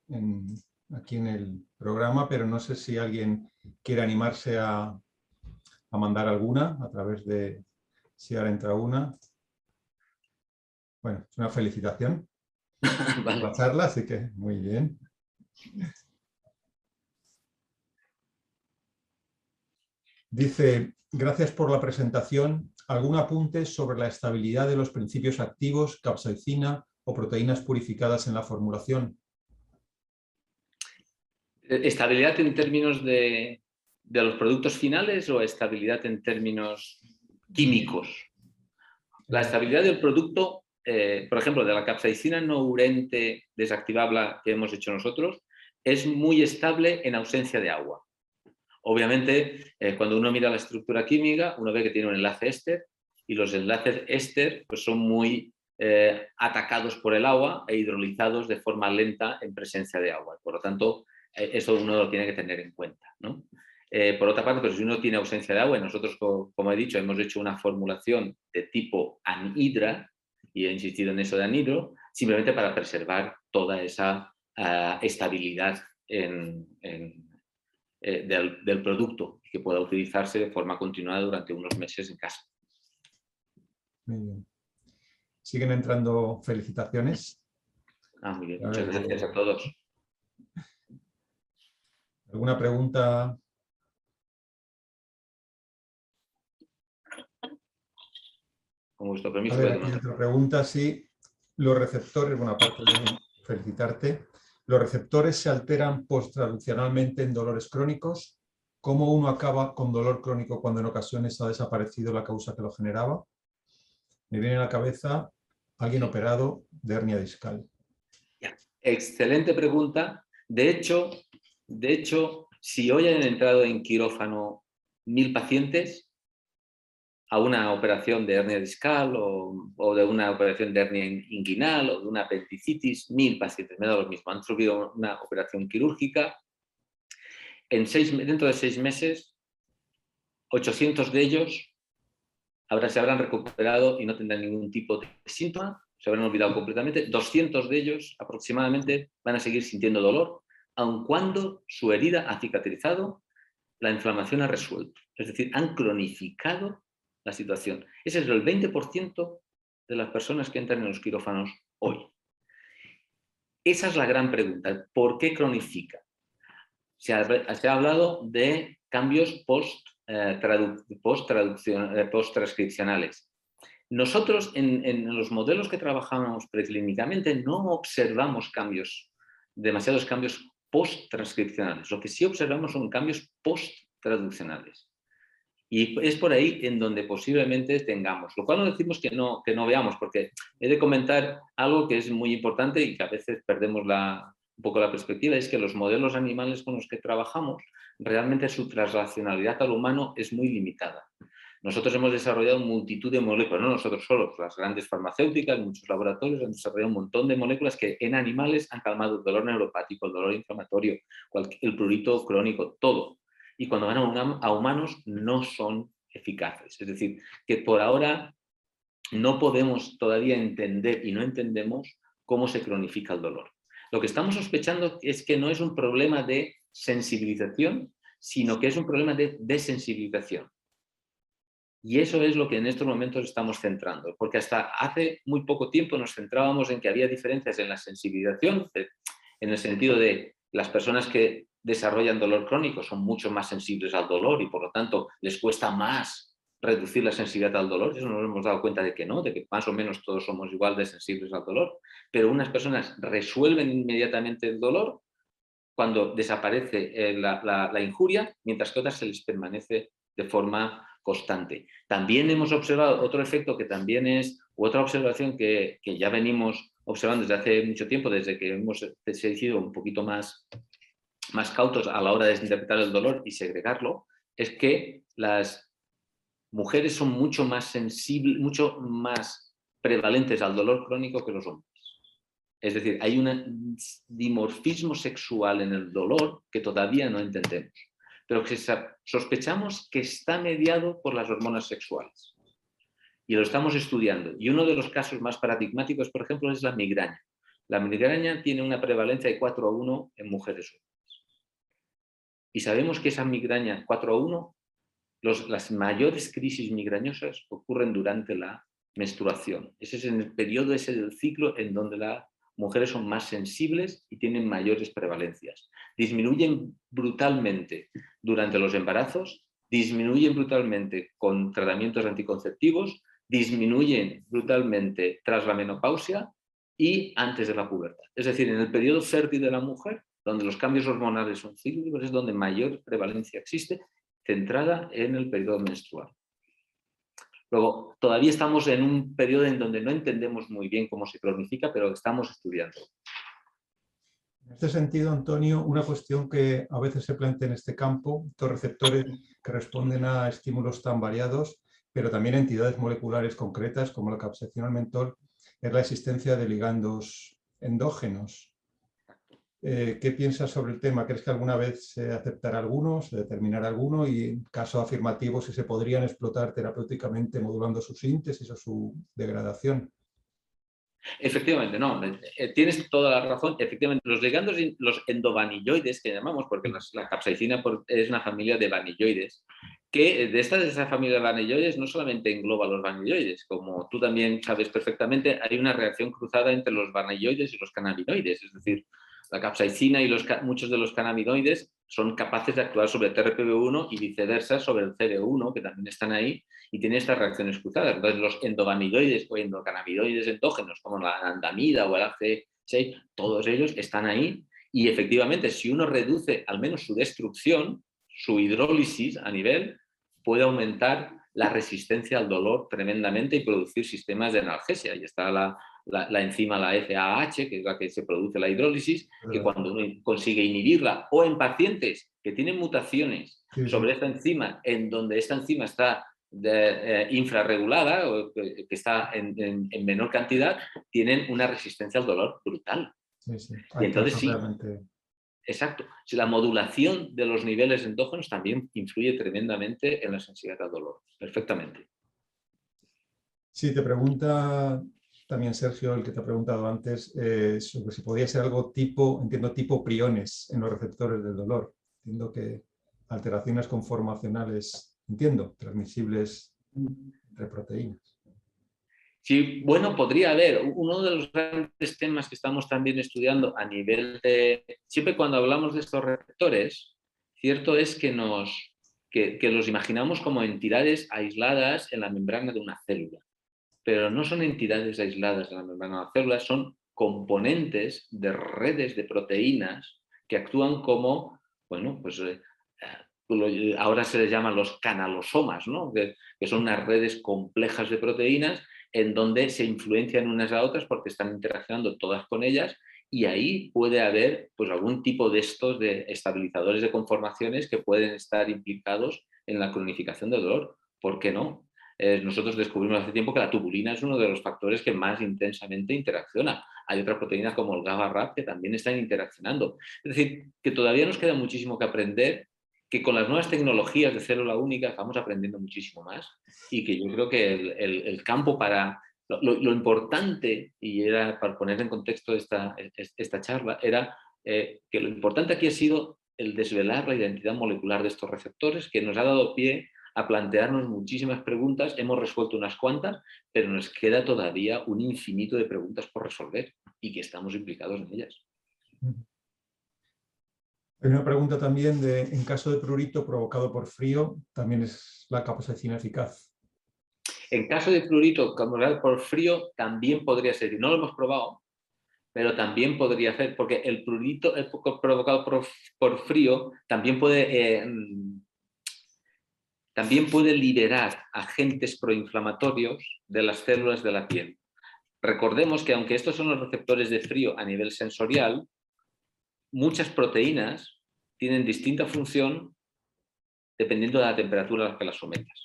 aquí en el programa, pero no sé si alguien quiere animarse a mandar alguna a través de, si ahora entra una. Bueno, es una felicitación por Vale. la charla, así que muy bien. Dice, gracias por la presentación. ¿Algún apunte sobre la estabilidad de los principios activos, capsaicina o proteínas purificadas en la formulación? ¿Estabilidad en términos de los productos finales o estabilidad en términos químicos? La estabilidad del producto, por ejemplo, de la capsaicina no urente desactivable que hemos hecho nosotros, es muy estable en ausencia de agua. Obviamente, cuando uno mira la estructura química, uno ve que tiene un enlace éster y los enlaces éster pues, son muy atacados por el agua e hidrolizados de forma lenta en presencia de agua. Por lo tanto, eso uno lo tiene que tener en cuenta, ¿no? Por otra parte, pues, si uno tiene ausencia de agua, y nosotros, como he dicho, hemos hecho una formulación de tipo anhidra, y he insistido en eso de anhidro, simplemente para preservar toda esa estabilidad del producto que pueda utilizarse de forma continuada durante unos meses en casa. Muy bien. Siguen entrando felicitaciones. Muy bien. Muchas gracias a todos. ¿Alguna pregunta? Con vuestro permiso. A ver, aquí hay otra pregunta. Sí, los receptores, bueno, aparte de felicitarte, ¿los receptores se alteran posttraduccionalmente en dolores crónicos? ¿Cómo uno acaba con dolor crónico cuando en ocasiones ha desaparecido la causa que lo generaba? Me viene a la cabeza alguien operado de hernia discal. Excelente pregunta. De hecho, si hoy han entrado en quirófano 1000 pacientes a una operación de hernia discal o de una operación de hernia inguinal o de una apendicitis, 1000 pacientes, me da lo mismo. Han sufrido una operación quirúrgica. Dentro de 6 meses, 800 de ellos se habrán recuperado y no tendrán ningún tipo de síntoma, se habrán olvidado completamente. 200 de ellos aproximadamente van a seguir sintiendo dolor, aun cuando su herida ha cicatrizado, la inflamación ha resuelto. Es decir, han cronificado la situación. Ese es el 20% de las personas que entran en los quirófanos hoy. Esa es la gran pregunta. ¿Por qué cronifica? Se ha hablado de cambios post-transcripcionales. Nosotros en los modelos que trabajamos preclínicamente no observamos demasiados cambios post-transcripcionales. Lo que sí observamos son cambios post-traduccionales. Y es por ahí en donde posiblemente tengamos, lo cual no decimos que no veamos, porque he de comentar algo que es muy importante y que a veces perdemos un poco la perspectiva, es que los modelos animales con los que trabajamos, realmente su translacionalidad al humano es muy limitada. Nosotros hemos desarrollado multitud de moléculas, no nosotros solos, las grandes farmacéuticas, muchos laboratorios han desarrollado un montón de moléculas que en animales han calmado el dolor neuropático, el dolor inflamatorio, el prurito crónico, todo. Y cuando van a humanos no son eficaces. Es decir, que por ahora no podemos todavía entender y no entendemos cómo se cronifica el dolor. Lo que estamos sospechando es que no es un problema de sensibilización, sino que es un problema de desensibilización. Y eso es lo que en estos momentos estamos centrando, porque hasta hace muy poco tiempo nos centrábamos en que había diferencias en la sensibilización, en el sentido de las personas que desarrollan dolor crónico son mucho más sensibles al dolor y por lo tanto les cuesta más reducir la sensibilidad al dolor. Eso nos hemos dado cuenta de que no, de que más o menos todos somos igual de sensibles al dolor, pero unas personas resuelven inmediatamente el dolor cuando desaparece la injuria, mientras que otras se les permanece de forma constante. También hemos observado otro efecto que también es, u otra observación que ya venimos observando desde hace mucho tiempo, desde que hemos sido un poquito más cautos a la hora de interpretar el dolor y segregarlo, es que las mujeres son mucho más sensibles, mucho más prevalentes al dolor crónico que los hombres. Es decir, hay un dimorfismo sexual en el dolor que todavía no entendemos, pero que sospechamos que está mediado por las hormonas sexuales. Y lo estamos estudiando. Y uno de los casos más paradigmáticos, por ejemplo, es la migraña. La migraña tiene una prevalencia de 4:1 en mujeres. Y sabemos que esa migraña 4:1, las mayores crisis migrañosas ocurren durante la menstruación. Ese es en el periodo ese del ciclo en donde las mujeres son más sensibles y tienen mayores prevalencias. Disminuyen brutalmente durante los embarazos, disminuyen brutalmente con tratamientos anticonceptivos, disminuyen brutalmente tras la menopausia y antes de la pubertad. Es decir, en el periodo fértil de la mujer, donde los cambios hormonales son cíclicos, es donde mayor prevalencia existe, centrada en el periodo menstrual. Luego, todavía estamos en un periodo en donde no entendemos muy bien cómo se cronifica, pero estamos estudiando. En este sentido, Antonio, una cuestión que a veces se plantea en este campo, estos receptores que responden a estímulos tan variados, pero también a entidades moleculares concretas como la capsaicina al mentol, es la existencia de ligandos endógenos. ¿Qué piensas sobre el tema? ¿Crees que alguna vez se aceptará alguno, se determinará alguno y, en caso afirmativo, si se podrían explotar terapéuticamente modulando su síntesis o su degradación? Efectivamente, no, tienes toda la razón. Efectivamente, los ligandos, los endovanilloides que llamamos, porque la capsaicina es una familia de vanilloides, que de esa familia de vanilloides no solamente engloba los vanilloides, como tú también sabes perfectamente, hay una reacción cruzada entre los vanilloides y los cannabinoides, es decir, la capsaicina y muchos de los cannabinoides son capaces de actuar sobre el TRPV1 y viceversa sobre el CB1, que también están ahí, y tienen estas reacciones cruzadas. Entonces, los endovanidoides o endocannabinoides endógenos, como la anandamida o el AC6, todos ellos están ahí. Y efectivamente, si uno reduce al menos su destrucción, su hidrólisis a nivel, puede aumentar la resistencia al dolor tremendamente y producir sistemas de analgesia. Y está la enzima, la FAH, que es la que se produce la hidrólisis, que cuando uno consigue inhibirla, o en pacientes que tienen mutaciones sobre esta enzima, en donde esta enzima está infrarregulada o que está en menor cantidad, tienen una resistencia al dolor brutal. Y entonces sí, realmente... Exacto. Si la modulación de los niveles endógenos también influye tremendamente en la sensibilidad al dolor. Perfectamente. Sí, te pregunta también Sergio, el que te ha preguntado antes, sobre si podía ser algo tipo priones en los receptores del dolor. Entiendo que alteraciones conformacionales, transmisibles entre proteínas. Sí, bueno, podría haber. Uno de los grandes temas que estamos también estudiando a nivel de... Siempre cuando hablamos de estos receptores, cierto es que los imaginamos como entidades aisladas en la membrana de una célula. Pero no son entidades aisladas en la membrana de una célula, son componentes de redes de proteínas que actúan como, bueno, pues ahora se les llaman los canalosomas, ¿no? que son unas redes complejas de proteínas en donde se influencian unas a otras porque están interaccionando todas con ellas, y ahí puede haber pues, algún tipo de estos de estabilizadores de conformaciones que pueden estar implicados en la cronificación del dolor. ¿Por qué no? Nosotros descubrimos hace tiempo que la tubulina es uno de los factores que más intensamente interacciona. Hay otras proteínas como el GABA-RAP que también están interaccionando. Es decir, que todavía nos queda muchísimo que aprender, que con las nuevas tecnologías de célula única estamos aprendiendo muchísimo más, y que yo creo que el campo para... Lo importante, y era para poner en contexto esta charla, era que lo importante aquí ha sido el desvelar la identidad molecular de estos receptores, que nos ha dado pie a plantearnos muchísimas preguntas. Hemos resuelto unas cuantas, pero nos queda todavía un infinito de preguntas por resolver y que estamos implicados en ellas. Hay una pregunta también de, en caso de prurito provocado por frío, ¿también es la capsaicina eficaz? En caso de prurito provocado por frío, también podría ser, y no lo hemos probado, pero también podría ser, porque el prurito provocado por frío también puede liberar agentes proinflamatorios de las células de la piel. Recordemos que aunque estos son los receptores de frío a nivel sensorial, muchas proteínas tienen distinta función dependiendo de la temperatura a la que las sometas.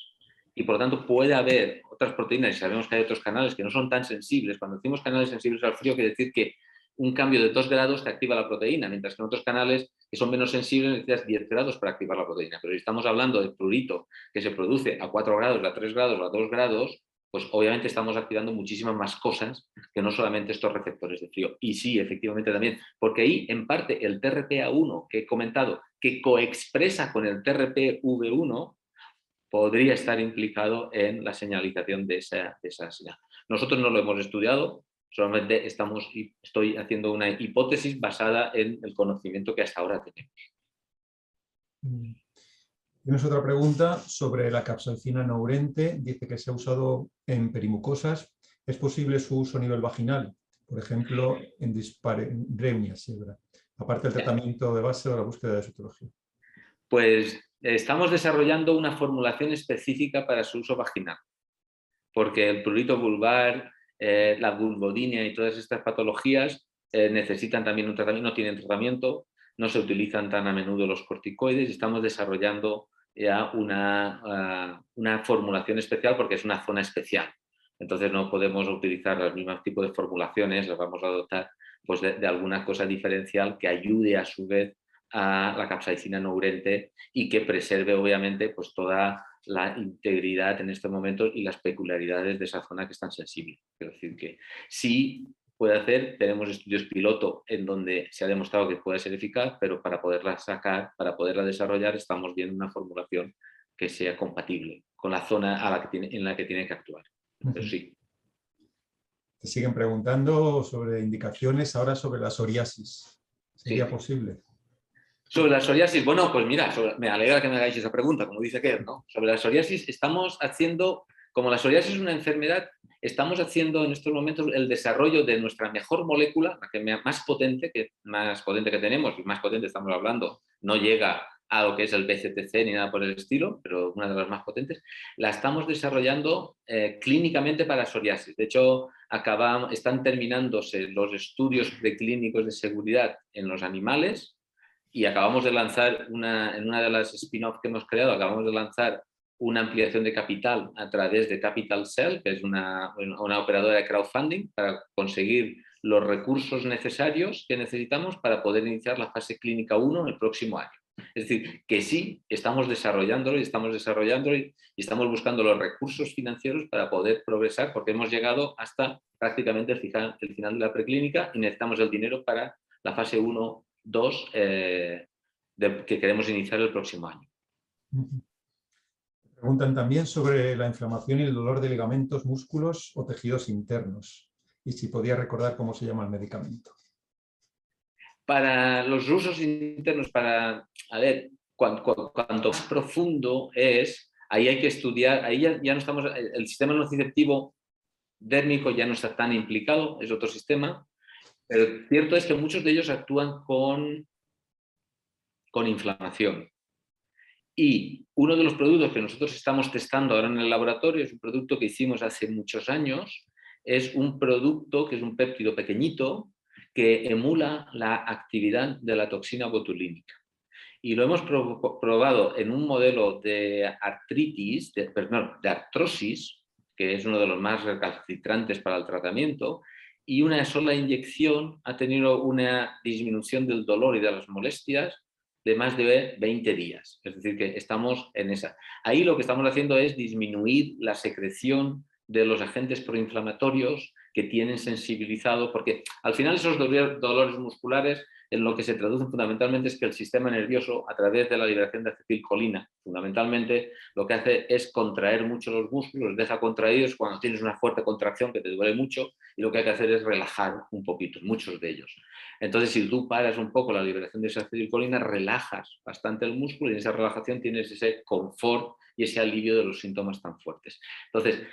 Y por lo tanto puede haber otras proteínas, y sabemos que hay otros canales que no son tan sensibles. Cuando decimos canales sensibles al frío, quiere decir que un cambio de 2 grados te activa la proteína, mientras que en otros canales que son menos sensibles necesitas 10 grados para activar la proteína. Pero si estamos hablando de prurito que se produce a 4 grados, a 3 grados, a 2 grados, pues obviamente estamos activando muchísimas más cosas que no solamente estos receptores de frío. Y sí, efectivamente también, porque ahí en parte el TRPA1 que he comentado, que coexpresa con el TRPV1, podría estar implicado en la señalización de esa señal. Nosotros no lo hemos estudiado, solamente estoy haciendo una hipótesis basada en el conocimiento que hasta ahora tenemos. Tienes otra pregunta sobre la capsaicina nourente. Dice que se ha usado en perimucosas. ¿Es posible su uso a nivel vaginal? Por ejemplo, en dispareunia severa, aparte del tratamiento de base o la búsqueda de citología. Pues estamos desarrollando una formulación específica para su uso vaginal, porque el prurito vulvar, la vulvodinia y todas estas patologías necesitan también un tratamiento, no tienen tratamiento, no se utilizan tan a menudo los corticoides y estamos desarrollando ya una formulación especial porque es una zona especial. Entonces no podemos utilizar los mismos tipos de formulaciones, las vamos a dotar pues, de alguna cosa diferencial que ayude a su vez a la capsaicina nourente y que preserve obviamente pues, toda la integridad en este momento y las peculiaridades de esa zona que es tan sensible. Es decir, que sí puede hacer, tenemos estudios piloto en donde se ha demostrado que puede ser eficaz, pero para poderla sacar, para poderla desarrollar, estamos viendo una formulación que sea compatible con la zona en la que tiene que actuar. Pero sí. Te siguen preguntando sobre indicaciones ahora sobre la psoriasis. ¿Sería posible? Sobre la psoriasis, bueno, pues mira, me alegra que me hagáis esa pregunta, como dice Kerr, ¿no? Sobre la psoriasis estamos haciendo, como la psoriasis es una enfermedad, estamos haciendo en estos momentos el desarrollo de nuestra mejor molécula, la que más potente que tenemos, y más potente estamos hablando, no llega a lo que es el BCTC ni nada por el estilo, pero una de las más potentes, la estamos desarrollando clínicamente para psoriasis. De hecho, están terminándose los estudios preclínicos de seguridad en los animales, y acabamos de lanzar, en una de las spin-off que hemos creado, acabamos de lanzar una ampliación de capital a través de Capital Cell, que es una operadora de crowdfunding, para conseguir los recursos necesarios que necesitamos para poder iniciar la fase clínica 1 el próximo año. Es decir, que sí, estamos desarrollándolo y estamos buscando los recursos financieros para poder progresar, porque hemos llegado hasta prácticamente el final de la preclínica y necesitamos el dinero para la fase 1 2 que queremos iniciar el próximo año. Preguntan también sobre la inflamación y el dolor de ligamentos, músculos o tejidos internos y si podía recordar cómo se llama el medicamento. Para los usos internos, cuanto más profundo es, ahí hay que estudiar, ahí ya no estamos, el sistema nociceptivo dérmico ya no está tan implicado, es otro sistema. Pero cierto es que muchos de ellos actúan con inflamación. Y uno de los productos que nosotros estamos testando ahora en el laboratorio es un producto que hicimos hace muchos años. Es un producto que es un péptido pequeñito que emula la actividad de la toxina botulínica. Y lo hemos probado en un modelo de artritis, de artrosis, que es uno de los más recalcitrantes para el tratamiento, y una sola inyección ha tenido una disminución del dolor y de las molestias de más de 20 días. Es decir, que estamos en esa. Ahí lo que estamos haciendo es disminuir la secreción de los agentes proinflamatorios que tienen sensibilizado, porque al final esos dolores musculares en lo que se traducen fundamentalmente es que el sistema nervioso, a través de la liberación de acetilcolina, fundamentalmente lo que hace es contraer mucho los músculos, los deja contraídos cuando tienes una fuerte contracción que te duele mucho, y lo que hay que hacer es relajar un poquito, muchos de ellos. Entonces, si tú paras un poco la liberación de esa acetilcolina, relajas bastante el músculo y en esa relajación tienes ese confort y ese alivio de los síntomas tan fuertes. Entonces,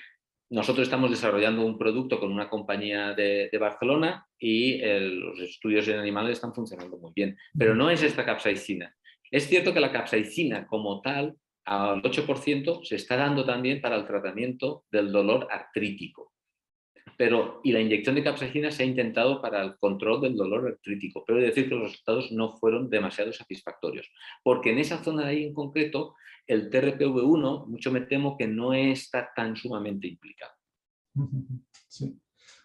nosotros estamos desarrollando un producto con una compañía de Barcelona y los estudios en animales están funcionando muy bien. Pero no es esta capsaicina. Es cierto que la capsaicina como tal, al 8%, se está dando también para el tratamiento del dolor artrítico. y la inyección de capsaicina se ha intentado para el control del dolor artrítico, pero he de decir que los resultados no fueron demasiado satisfactorios, porque en esa zona de ahí en concreto, el TRPV1, mucho me temo que no está tan sumamente implicado. Sí.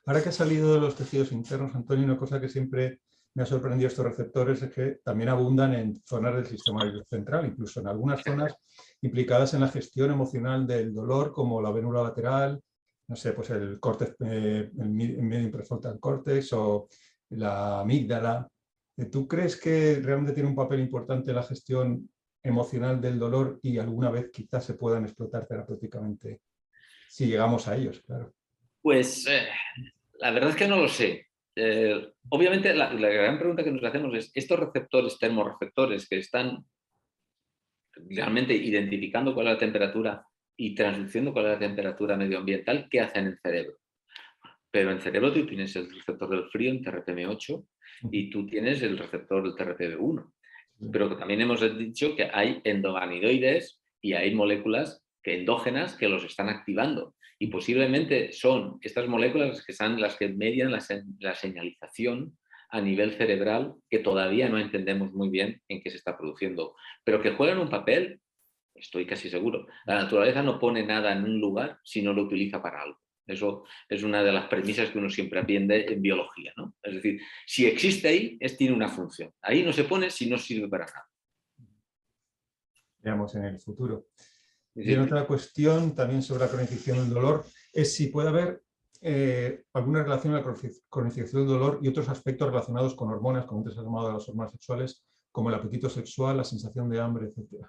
Ahora que ha salido de los tejidos internos, Antonio, una cosa que siempre me ha sorprendido estos receptores es que también abundan en zonas del sistema nervioso central, incluso en algunas zonas implicadas en la gestión emocional del dolor, como la vértebra lateral, no sé, pues el córtex, el medio prefrontal córtex o la amígdala. ¿Tú crees que realmente tiene un papel importante en la gestión emocional del dolor y alguna vez quizás se puedan explotar terapéuticamente si llegamos a ellos, claro? Pues la verdad es que no lo sé. Obviamente la gran pregunta que nos hacemos es, estos receptores termorreceptores que están realmente identificando cuál es la temperatura y transduciendo cuál es la temperatura medioambiental, ¿qué hacen en el cerebro? Pero en el cerebro tú tienes el receptor del frío en TRPM8 y tú tienes el receptor del TRPV1. Pero también hemos dicho que hay endocannabinoides y hay moléculas endógenas que los están activando. Y posiblemente son estas moléculas que son las que median la señalización a nivel cerebral, que todavía no entendemos muy bien en qué se está produciendo, pero que juegan un papel, estoy casi seguro. La naturaleza no pone nada en un lugar si no lo utiliza para algo. Eso es una de las premisas que uno siempre aprende en biología, ¿no? Es decir, si existe ahí, tiene una función. Ahí no se pone si no sirve para nada. Veamos en el futuro. Sí. Y en otra cuestión, también sobre la cronificación del dolor, es si puede haber alguna relación entre la cronificación del dolor y otros aspectos relacionados con hormonas, como antes has llamado a las hormonas sexuales, como el apetito sexual, la sensación de hambre, etc.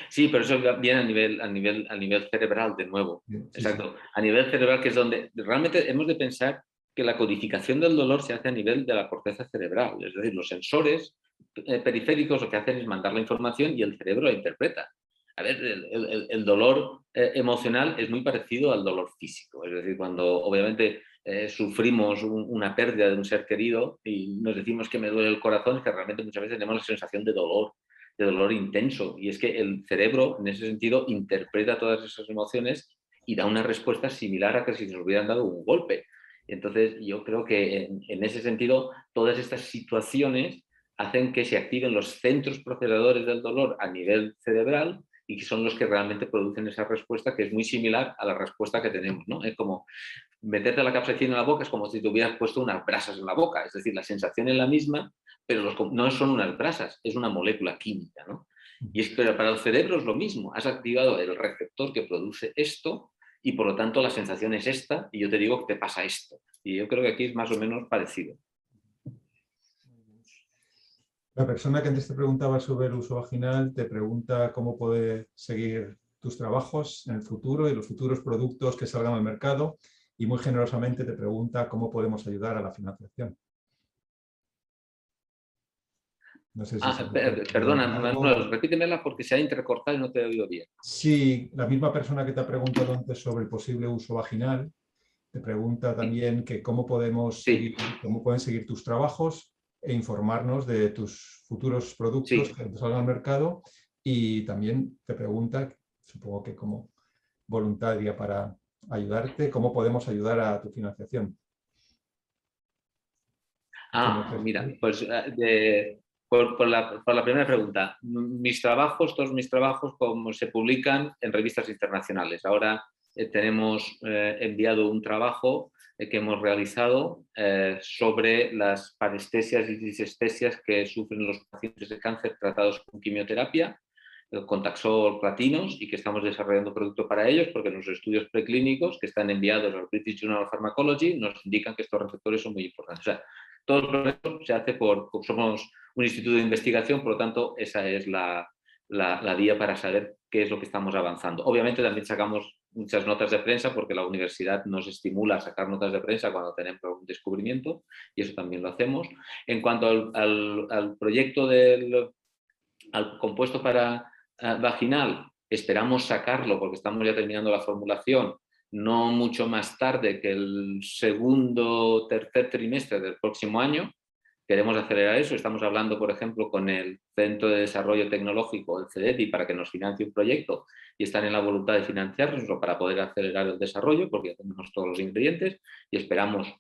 Sí, pero eso viene a nivel cerebral de nuevo. Sí, Exacto. sí. A nivel cerebral, que es donde realmente hemos de pensar que la codificación del dolor se hace a nivel de la corteza cerebral. Es decir, los sensores periféricos lo que hacen es mandar la información y el cerebro la interpreta. A ver, el dolor emocional es muy parecido al dolor físico. Es decir, cuando obviamente sufrimos una pérdida de un ser querido y nos decimos que me duele el corazón, es que realmente muchas veces tenemos la sensación de dolor intenso. Y es que el cerebro, en ese sentido, interpreta todas esas emociones y da una respuesta similar a que si nos hubieran dado un golpe. Entonces, yo creo que en ese sentido, todas estas situaciones hacen que se activen los centros procesadores del dolor a nivel cerebral y que son los que realmente producen esa respuesta, que es muy similar a la respuesta que tenemos, ¿no? Es como meterte la capsaicina en la boca, es como si te hubieras puesto unas brasas en la boca, es decir, la sensación es la misma, pero no son unas brasas, es una molécula química, ¿no? Pero para el cerebro es lo mismo, has activado el receptor que produce esto y por lo tanto la sensación es esta y yo te digo que te pasa esto. Y yo creo que aquí es más o menos parecido. La persona que antes te preguntaba sobre el uso vaginal te pregunta cómo puede seguir tus trabajos en el futuro y los futuros productos que salgan al mercado y muy generosamente te pregunta cómo podemos ayudar a la financiación. No sé si Perdona, algo. repítemela porque se ha intercortado y no te he oído bien. Sí, la misma persona que te ha preguntado antes sobre el posible uso vaginal te pregunta también que cómo Sí, cómo pueden seguir tus trabajos e informarnos de tus futuros productos sí. que salgan al mercado y también te pregunta, supongo que como voluntaria para ayudarte, cómo podemos ayudar a tu financiación. Mira, pues por la primera pregunta, todos mis trabajos como se publican en revistas internacionales. Ahora tenemos enviado un trabajo que hemos realizado sobre las parestesias y disestesias que sufren los pacientes de cáncer tratados con quimioterapia, con Taxol platinos, y que estamos desarrollando producto para ellos porque nuestros estudios preclínicos que están enviados al British Journal of Pharmacology nos indican que estos receptores son muy importantes. O sea, todo el proceso se hace somos un instituto de investigación, por lo tanto, esa es la vía para saber qué es lo que estamos avanzando. Obviamente también sacamos muchas notas de prensa porque la universidad nos estimula a sacar notas de prensa cuando tenemos un descubrimiento y eso también lo hacemos. En cuanto al proyecto al compuesto para vaginal, esperamos sacarlo porque estamos ya terminando la formulación no mucho más tarde que el segundo o tercer trimestre del próximo año. queremos acelerar eso. Estamos hablando, por ejemplo, con el Centro de Desarrollo Tecnológico, el CEDETI, para que nos financie un proyecto y están en la voluntad de financiarnos para poder acelerar el desarrollo, porque ya tenemos todos los ingredientes y esperamos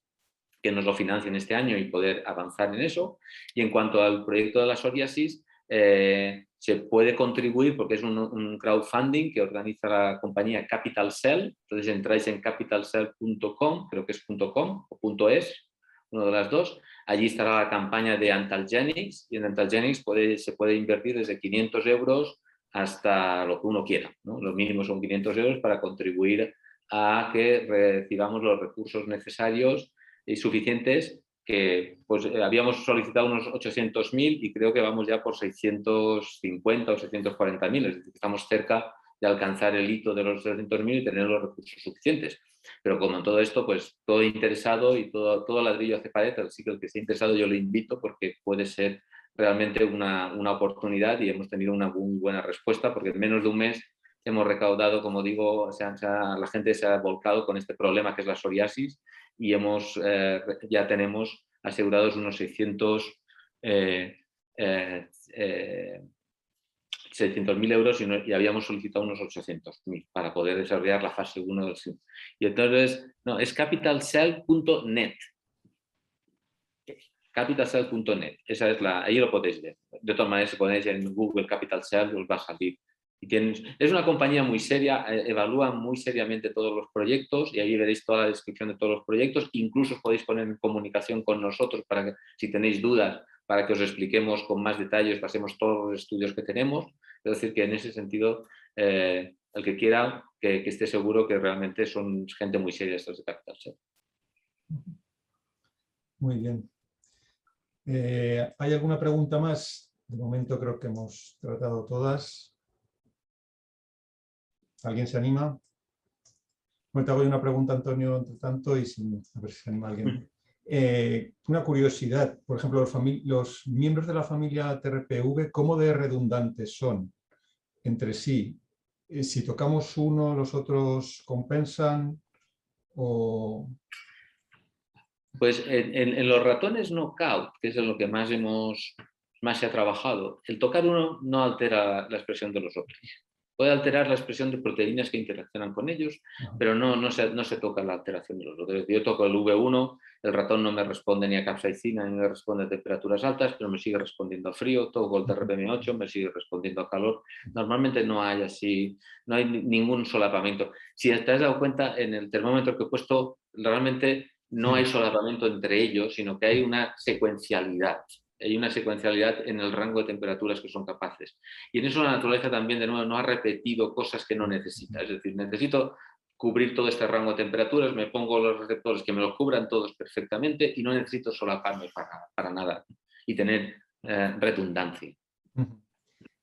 que nos lo financien este año y poder avanzar en eso. Y en cuanto al proyecto de la psoriasis, se puede contribuir porque es un crowdfunding que organiza la compañía Capital Cell. Entonces entráis en capitalcell.com, creo que es .com o .es, una de las dos. Allí estará la campaña de Antalgenics y en Antalgenics se puede invertir desde 500 euros hasta lo que uno quiera, ¿no? Los mínimos son 500 euros para contribuir a que recibamos los recursos necesarios y suficientes, que pues habíamos solicitado unos 800.000 y creo que vamos ya por 650 o 640.000, es decir, estamos cerca de alcanzar el hito de los 300.000 y tener los recursos suficientes. Pero como en todo esto, pues todo interesado y todo ladrillo hace pared, así que el que esté interesado yo lo invito porque puede ser realmente una oportunidad y hemos tenido una muy buena respuesta porque en menos de un mes hemos recaudado, como digo, la gente se ha volcado con este problema que es la psoriasis y ya tenemos asegurados unos 600.000 euros y habíamos solicitado unos 800.000 para poder desarrollar la fase 1 del SIM. Y entonces, no, es capitalcell.net. Capitalcell.net, esa es ahí lo podéis ver. De todas maneras, si ponéis en Google Capital Cell, os va a salir. Es una compañía muy seria, evalúa muy seriamente todos los proyectos y ahí veréis toda la descripción de todos los proyectos. Incluso os podéis poner en comunicación con nosotros para que, si tenéis dudas, para que os expliquemos con más detalles, pasemos todos los estudios que tenemos. Es decir, que en ese sentido, el que quiera, que esté seguro que realmente son gente muy seria estos de Capital Cell. Muy bien. ¿Hay alguna pregunta más? De momento creo que hemos tratado todas. ¿Alguien se anima? Bueno, te hago una pregunta, Antonio, entre tanto, y a ver si se anima alguien. Una curiosidad, por ejemplo, los miembros de la familia TRPV, ¿cómo de redundantes son entre sí? Si tocamos uno, ¿los otros compensan? O... Pues en los ratones knockout, que es en lo que más se ha trabajado, el tocar uno no altera la expresión de los otros. Puede alterar la expresión de proteínas que interaccionan con ellos, pero no se toca la alteración de los otros. Yo toco el V1, el ratón no me responde ni a capsaicina ni me responde a temperaturas altas, pero me sigue respondiendo a frío. Toco el TRPM8, me sigue respondiendo a calor. Normalmente no hay ningún solapamiento. Si te has dado cuenta, en el termómetro que he puesto, realmente no hay solapamiento entre ellos, sino que hay una secuencialidad. Hay una secuencialidad en el rango de temperaturas que son capaces. Y en eso la naturaleza también, de nuevo, no ha repetido cosas que no necesita. Es decir, necesito cubrir todo este rango de temperaturas, me pongo los receptores que me los cubran todos perfectamente y no necesito solaparme para nada y tener redundancia.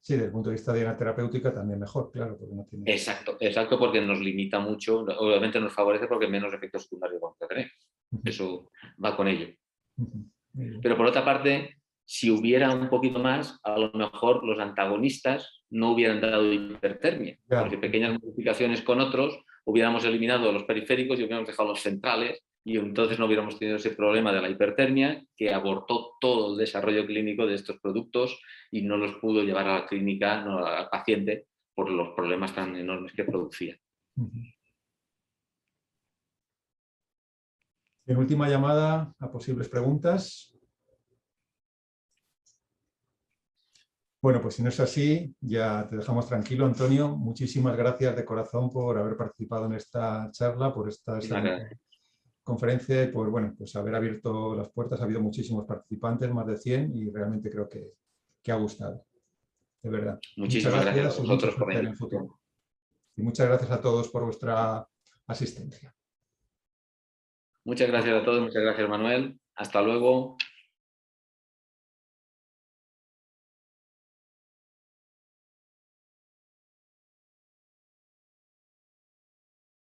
Sí, desde el punto de vista de la terapéutica también mejor, claro. Porque no tiene... Exacto, porque nos limita mucho, obviamente nos favorece porque menos efectos secundarios vamos a tener. Eso va con ello. Pero por otra parte, si hubiera un poquito más, a lo mejor los antagonistas no hubieran dado hipertermia, porque pequeñas modificaciones con otros hubiéramos eliminado los periféricos y hubiéramos dejado los centrales y entonces no hubiéramos tenido ese problema de la hipertermia que abortó todo el desarrollo clínico de estos productos y no los pudo llevar a la clínica, no, al paciente, por los problemas tan enormes que producía. En última llamada a posibles preguntas. Bueno, pues si no es así, ya te dejamos tranquilo, Antonio. Muchísimas gracias de corazón por haber participado en esta charla, por esta conferencia y por pues haber abierto las puertas. Ha habido muchísimos participantes, más de 100, y realmente creo que ha gustado. De verdad. Muchísimas gracias a vosotros por el futuro. Y muchas gracias a todos por vuestra asistencia. Muchas gracias a todos, muchas gracias, Manuel. Hasta luego.